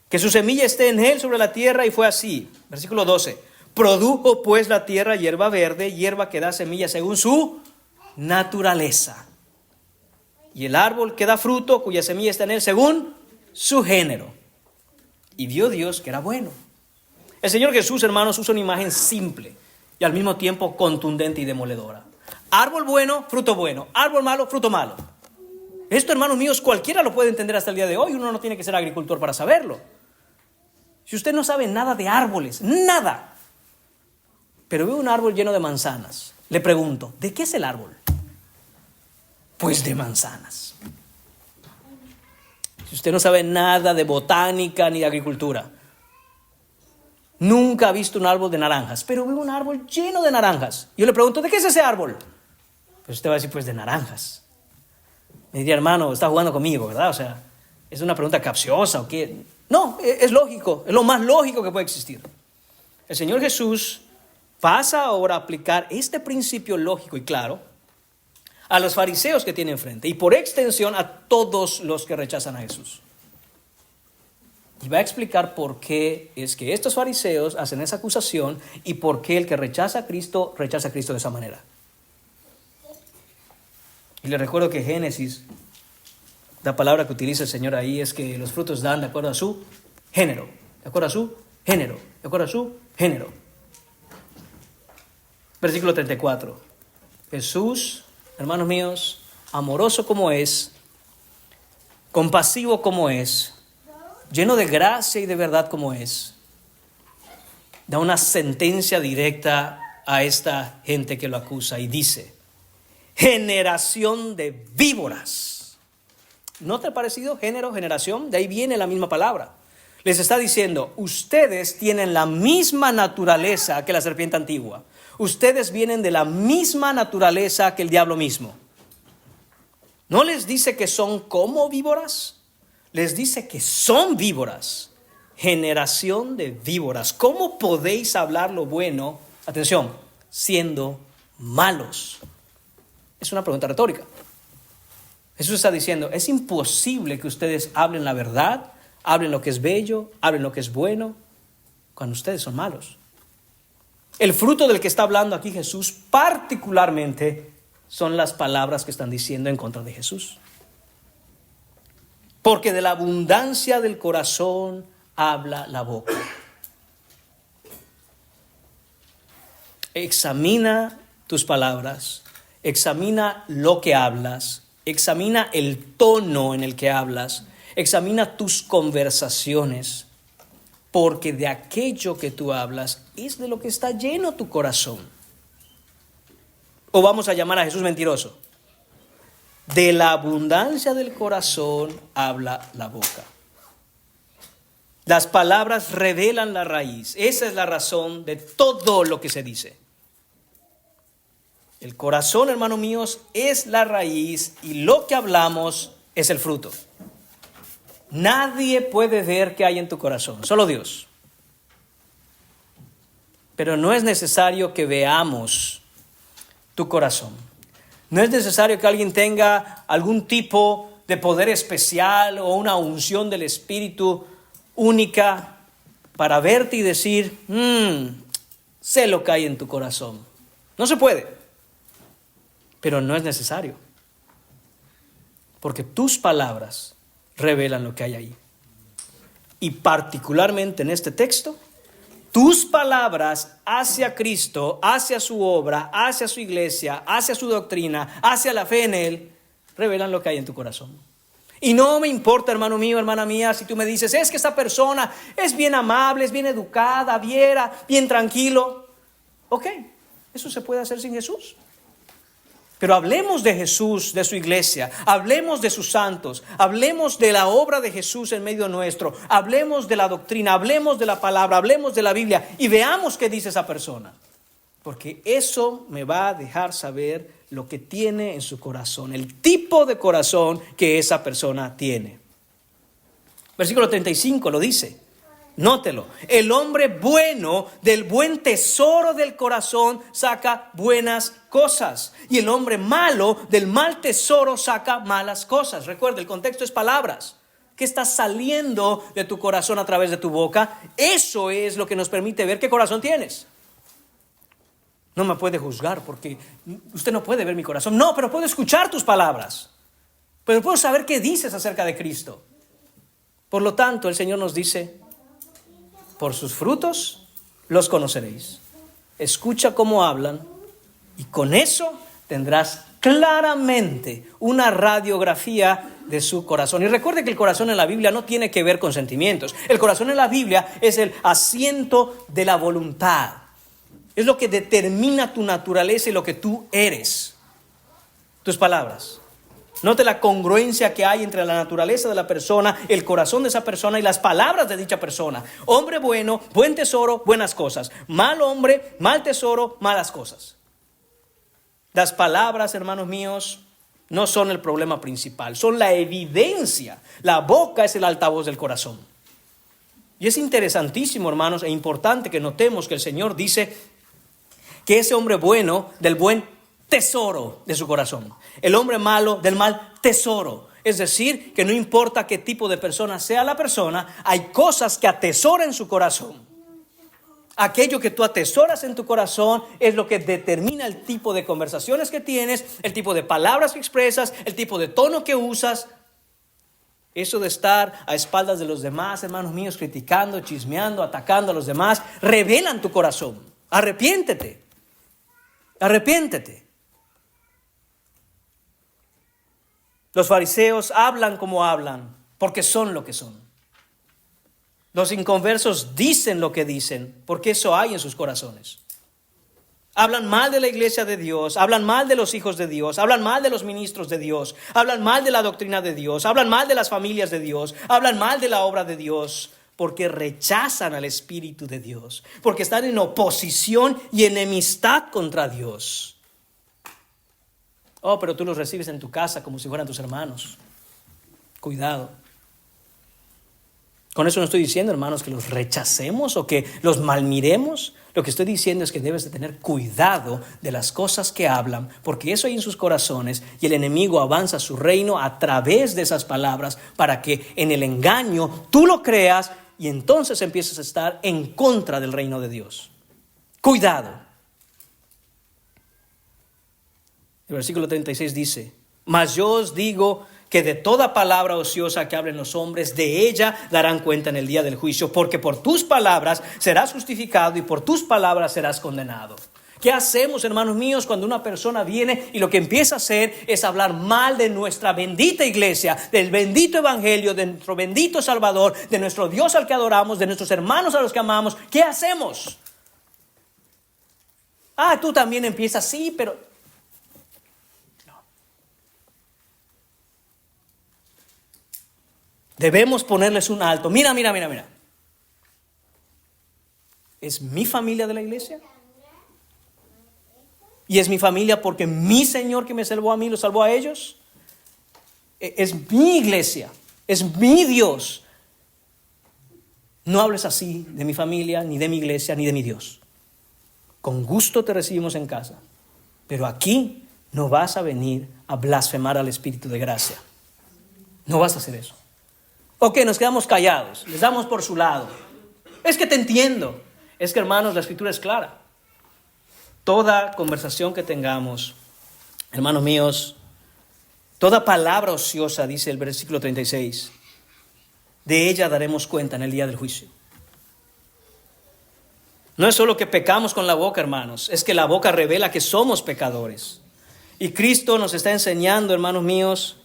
Que su semilla esté en él sobre la tierra, y fue así. Versículo 12. Produjo pues la tierra hierba verde, hierba que da semilla según su naturaleza. Y el árbol que da fruto, cuya semilla está en él según su género. Y vio Dios que era bueno. El Señor Jesús, hermanos, usa una imagen simple y al mismo tiempo contundente y demoledora. Árbol bueno, fruto bueno. Árbol malo, fruto malo. Esto, hermanos míos, cualquiera lo puede entender hasta el día de hoy. Uno no tiene que ser agricultor para saberlo. Si usted no sabe nada de árboles, nada, pero ve un árbol lleno de manzanas, le pregunto, ¿de qué es el árbol? Pues de manzanas. Si usted no sabe nada de botánica ni de agricultura, nunca ha visto un árbol de naranjas, pero ve un árbol lleno de naranjas. Yo le pregunto, ¿de qué es ese árbol? Pues usted va a decir, pues de naranjas. Me diría, hermano, está jugando conmigo, ¿verdad? O sea, ¿es una pregunta capciosa o qué? No, es lógico, es lo más lógico que puede existir. El Señor Jesús pasa ahora a aplicar este principio lógico y claro a los fariseos que tienen frente y por extensión a todos los que rechazan a Jesús. Y va a explicar por qué es que estos fariseos hacen esa acusación y por qué el que rechaza a Cristo de esa manera. Y les recuerdo que Génesis, la palabra que utiliza el Señor ahí es que los frutos dan de acuerdo a su género, de acuerdo a su género, de acuerdo a su género. Versículo 34. Jesús, hermanos míos, amoroso como es, compasivo como es, lleno de gracia y de verdad como es, da una sentencia directa a esta gente que lo acusa y dice: generación de víboras. ¿No te ha parecido género, generación? De ahí viene la misma palabra. Les está diciendo, ustedes tienen la misma naturaleza que la serpiente antigua. Ustedes vienen de la misma naturaleza que el diablo mismo. ¿No les dice que son como víboras? Les dice que son víboras. Generación de víboras. ¿Cómo podéis hablar lo bueno? Atención, siendo malos. Es una pregunta retórica. Jesús está diciendo, es imposible que ustedes hablen la verdad, hablen lo que es bello, hablen lo que es bueno, cuando ustedes son malos. El fruto del que está hablando aquí Jesús particularmente son las palabras que están diciendo en contra de Jesús. Porque de la abundancia del corazón habla la boca. Examina tus palabras, examina lo que hablas, examina el tono en el que hablas, examina tus conversaciones, porque de aquello que tú hablas es de lo que está lleno tu corazón. ¿O vamos a llamar a Jesús mentiroso? De la abundancia del corazón habla la boca. Las palabras revelan la raíz. Esa es la razón de todo lo que se dice. El corazón, hermanos míos, es la raíz y lo que hablamos es el fruto. Nadie puede ver qué hay en tu corazón, solo Dios. Pero no es necesario que veamos tu corazón. No es necesario que alguien tenga algún tipo de poder especial o una unción del Espíritu única para verte y decir, sé lo que hay en tu corazón. No se puede, pero no es necesario. Porque tus palabras revelan lo que hay ahí. Y particularmente en este texto, tus palabras hacia Cristo, hacia su obra, hacia su iglesia, hacia su doctrina, hacia la fe en Él, revelan lo que hay en tu corazón. Y no me importa, hermano mío, hermana mía, si tú me dices, es que esta persona es bien amable, es bien educada, bien tranquilo. Ok, eso se puede hacer sin Jesús. Pero hablemos de Jesús, de su iglesia, hablemos de sus santos, hablemos de la obra de Jesús en medio nuestro, hablemos de la doctrina, hablemos de la palabra, hablemos de la Biblia y veamos qué dice esa persona. Porque eso me va a dejar saber lo que tiene en su corazón, el tipo de corazón que esa persona tiene. Versículo 35 lo dice. Nótelo, el hombre bueno del buen tesoro del corazón saca buenas cosas y el hombre malo del mal tesoro saca malas cosas. Recuerda, el contexto es palabras. ¿Qué está saliendo de tu corazón a través de tu boca? Eso es lo que nos permite ver qué corazón tienes. No me puede juzgar porque usted no puede ver mi corazón. No, pero puedo escuchar tus palabras. Pero puedo saber qué dices acerca de Cristo. Por lo tanto, el Señor nos dice, por sus frutos los conoceréis. Escucha cómo hablan y con eso tendrás claramente una radiografía de su corazón. Y recuerde que el corazón en la Biblia no tiene que ver con sentimientos. El corazón en la Biblia es el asiento de la voluntad. Es lo que determina tu naturaleza y lo que tú eres. Tus palabras. Note la congruencia que hay entre la naturaleza de la persona, el corazón de esa persona y las palabras de dicha persona. Hombre bueno, buen tesoro, buenas cosas. Mal hombre, mal tesoro, malas cosas. Las palabras, hermanos míos, no son el problema principal, son la evidencia. La boca es el altavoz del corazón. Y es interesantísimo, hermanos, e importante que notemos que el Señor dice que ese hombre bueno, del buen tesoro de su corazón. El hombre malo del mal, tesoro. Es decir, que no importa qué tipo de persona sea la persona, hay cosas que atesora en su corazón. Aquello que tú atesoras en tu corazón es lo que determina el tipo de conversaciones que tienes, el tipo de palabras que expresas, el tipo de tono que usas. Eso de estar a espaldas de los demás, hermanos míos, criticando, chismeando, atacando a los demás, revelan tu corazón. Arrepiéntete. Arrepiéntete. Los fariseos hablan como hablan, porque son lo que son. Los inconversos dicen lo que dicen, porque eso hay en sus corazones. Hablan mal de la iglesia de Dios, hablan mal de los hijos de Dios, hablan mal de los ministros de Dios, hablan mal de la doctrina de Dios, hablan mal de las familias de Dios, hablan mal de la obra de Dios, porque rechazan al Espíritu de Dios, porque están en oposición y enemistad contra Dios. Oh, pero tú los recibes en tu casa como si fueran tus hermanos. Cuidado. Con eso no estoy diciendo, hermanos, que los rechacemos o que los malmiremos. Lo que estoy diciendo es que debes de tener cuidado de las cosas que hablan, porque eso hay en sus corazones y el enemigo avanza su reino a través de esas palabras para que en el engaño tú lo creas y entonces empiezas a estar en contra del reino de Dios. Cuidado. El versículo 36 dice: mas yo os digo que de toda palabra ociosa que hablen los hombres, de ella darán cuenta en el día del juicio, porque por tus palabras serás justificado y por tus palabras serás condenado. ¿Qué hacemos, hermanos míos, cuando una persona viene y lo que empieza a hacer es hablar mal de nuestra bendita iglesia, del bendito evangelio, de nuestro bendito Salvador, de nuestro Dios al que adoramos, de nuestros hermanos a los que amamos? ¿Qué hacemos? Tú también empiezas así, pero... Debemos ponerles un alto. Mira. ¿Es mi familia de la iglesia? ¿Y es mi familia porque mi Señor que me salvó a mí, lo salvó a ellos? Es mi iglesia, es mi Dios. No hables así de mi familia, ni de mi iglesia, ni de mi Dios. Con gusto te recibimos en casa, pero aquí no vas a venir a blasfemar al Espíritu de gracia. No vas a hacer eso. Ok, nos quedamos callados, les damos por su lado. Es que te entiendo. Es que, hermanos, la Escritura es clara. Toda conversación que tengamos, hermanos míos, toda palabra ociosa, dice el versículo 36, de ella daremos cuenta en el día del juicio. No es solo que pecamos con la boca, hermanos, es que la boca revela que somos pecadores. Y Cristo nos está enseñando, hermanos míos,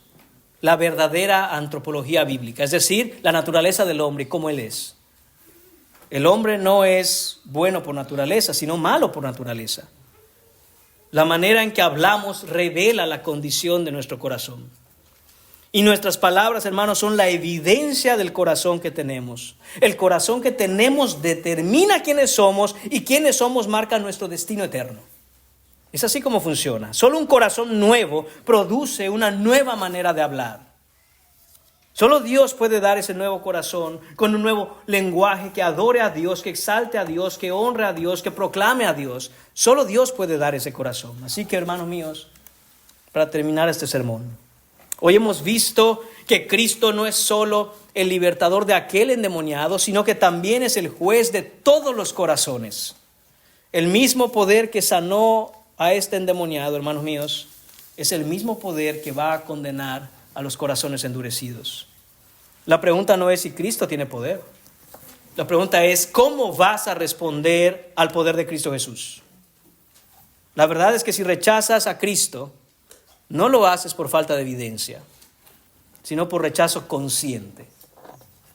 la verdadera antropología bíblica, es decir, la naturaleza del hombre y cómo él es. El hombre no es bueno por naturaleza, sino malo por naturaleza. La manera en que hablamos revela la condición de nuestro corazón. Y nuestras palabras, hermanos, son la evidencia del corazón que tenemos. El corazón que tenemos determina quiénes somos y quiénes somos marca nuestro destino eterno. Es así como funciona. Solo un corazón nuevo produce una nueva manera de hablar. Solo Dios puede dar ese nuevo corazón con un nuevo lenguaje que adore a Dios, que exalte a Dios, que honre a Dios, que proclame a Dios. Solo Dios puede dar ese corazón. Así que, hermanos míos, para terminar este sermón, hoy hemos visto que Cristo no es solo el libertador de aquel endemoniado, sino que también es el juez de todos los corazones. El mismo poder que sanó a este endemoniado, hermanos míos, es el mismo poder que va a condenar a los corazones endurecidos. La pregunta no es si Cristo tiene poder. La pregunta es ¿cómo vas a responder al poder de Cristo Jesús? La verdad es que si rechazas a Cristo, no lo haces por falta de evidencia, sino por rechazo consciente.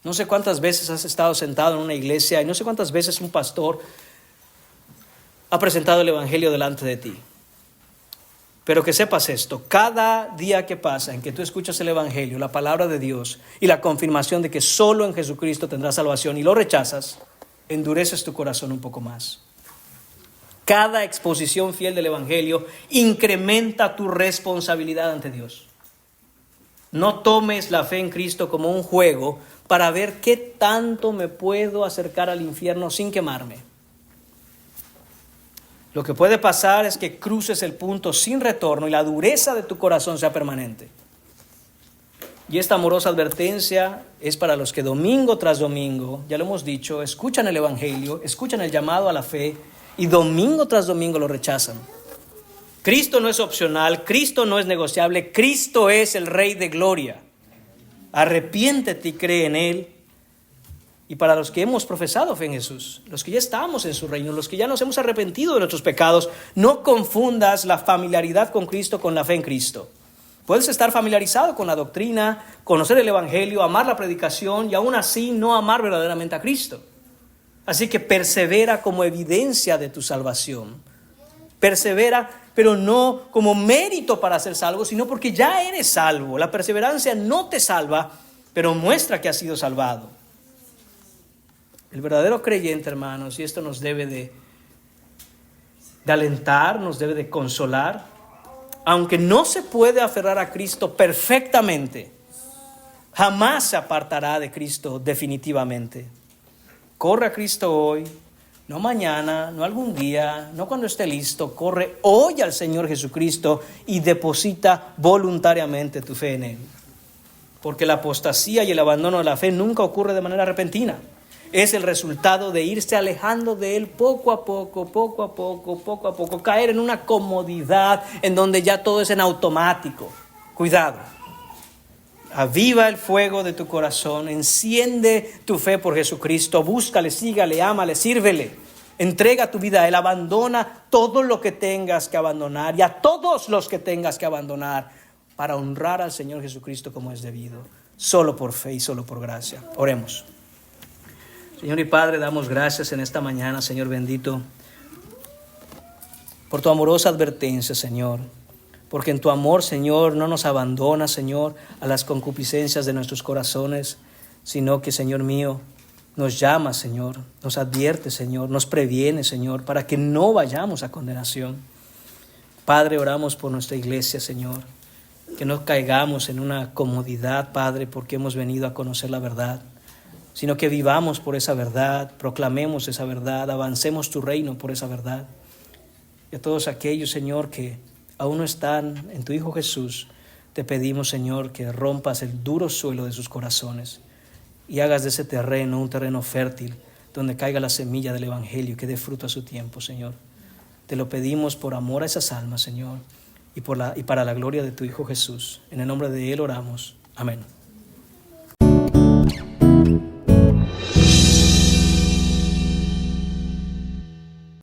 No sé cuántas veces has estado sentado en una iglesia y no sé cuántas veces un pastor ha presentado el evangelio delante de ti. Pero que sepas esto, cada día que pasa en que tú escuchas el evangelio, la palabra de Dios y la confirmación de que solo en Jesucristo tendrás salvación y lo rechazas, endureces tu corazón un poco más. Cada exposición fiel del evangelio incrementa tu responsabilidad ante Dios. No tomes la fe en Cristo como un juego para ver qué tanto me puedo acercar al infierno sin quemarme. Lo que puede pasar es que cruces el punto sin retorno y la dureza de tu corazón sea permanente. Y esta amorosa advertencia es para los que domingo tras domingo, ya lo hemos dicho, escuchan el Evangelio, escuchan el llamado a la fe y domingo tras domingo lo rechazan. Cristo no es opcional, Cristo no es negociable, Cristo es el Rey de Gloria. Arrepiéntete y cree en Él. Y para los que hemos profesado fe en Jesús, los que ya estamos en su reino, los que ya nos hemos arrepentido de nuestros pecados, no confundas la familiaridad con Cristo con la fe en Cristo. Puedes estar familiarizado con la doctrina, conocer el Evangelio, amar la predicación y aún así no amar verdaderamente a Cristo. Así que persevera como evidencia de tu salvación. Persevera, pero no como mérito para ser salvo, sino porque ya eres salvo. La perseverancia no te salva, pero muestra que has sido salvado. El verdadero creyente, hermanos, y esto nos debe de alentar, nos debe de consolar, aunque no se puede aferrar a Cristo perfectamente, jamás se apartará de Cristo definitivamente. Corre a Cristo hoy, no mañana, no algún día, no cuando esté listo. Corre hoy al Señor Jesucristo y deposita voluntariamente tu fe en Él. Porque la apostasía y el abandono de la fe nunca ocurre de manera repentina. Es el resultado de irse alejando de Él poco a poco, caer en una comodidad en donde ya todo es en automático. Cuidado. Aviva el fuego de tu corazón, enciende tu fe por Jesucristo, búscale, sígale, ámale, sírvele. Entrega tu vida a Él, abandona todo lo que tengas que abandonar y a todos los que tengas que abandonar para honrar al Señor Jesucristo como es debido, solo por fe y solo por gracia. Oremos. Señor y Padre, damos gracias en esta mañana, Señor bendito, por tu amorosa advertencia, Señor. Porque en tu amor, Señor, no nos abandonas, Señor, a las concupiscencias de nuestros corazones, sino que, Señor mío, nos llama, Señor, nos advierte, Señor, nos previene, Señor, para que no vayamos a condenación. Padre, oramos por nuestra iglesia, Señor, que no caigamos en una comodidad, Padre, porque hemos venido a conocer la verdad, sino que vivamos por esa verdad, proclamemos esa verdad, avancemos tu reino por esa verdad. Y a todos aquellos, Señor, que aún no están en tu Hijo Jesús, te pedimos, Señor, que rompas el duro suelo de sus corazones y hagas de ese terreno un terreno fértil, donde caiga la semilla del Evangelio y que dé fruto a su tiempo, Señor. Te lo pedimos por amor a esas almas, Señor, y para la gloria de tu Hijo Jesús. En el nombre de Él oramos. Amén.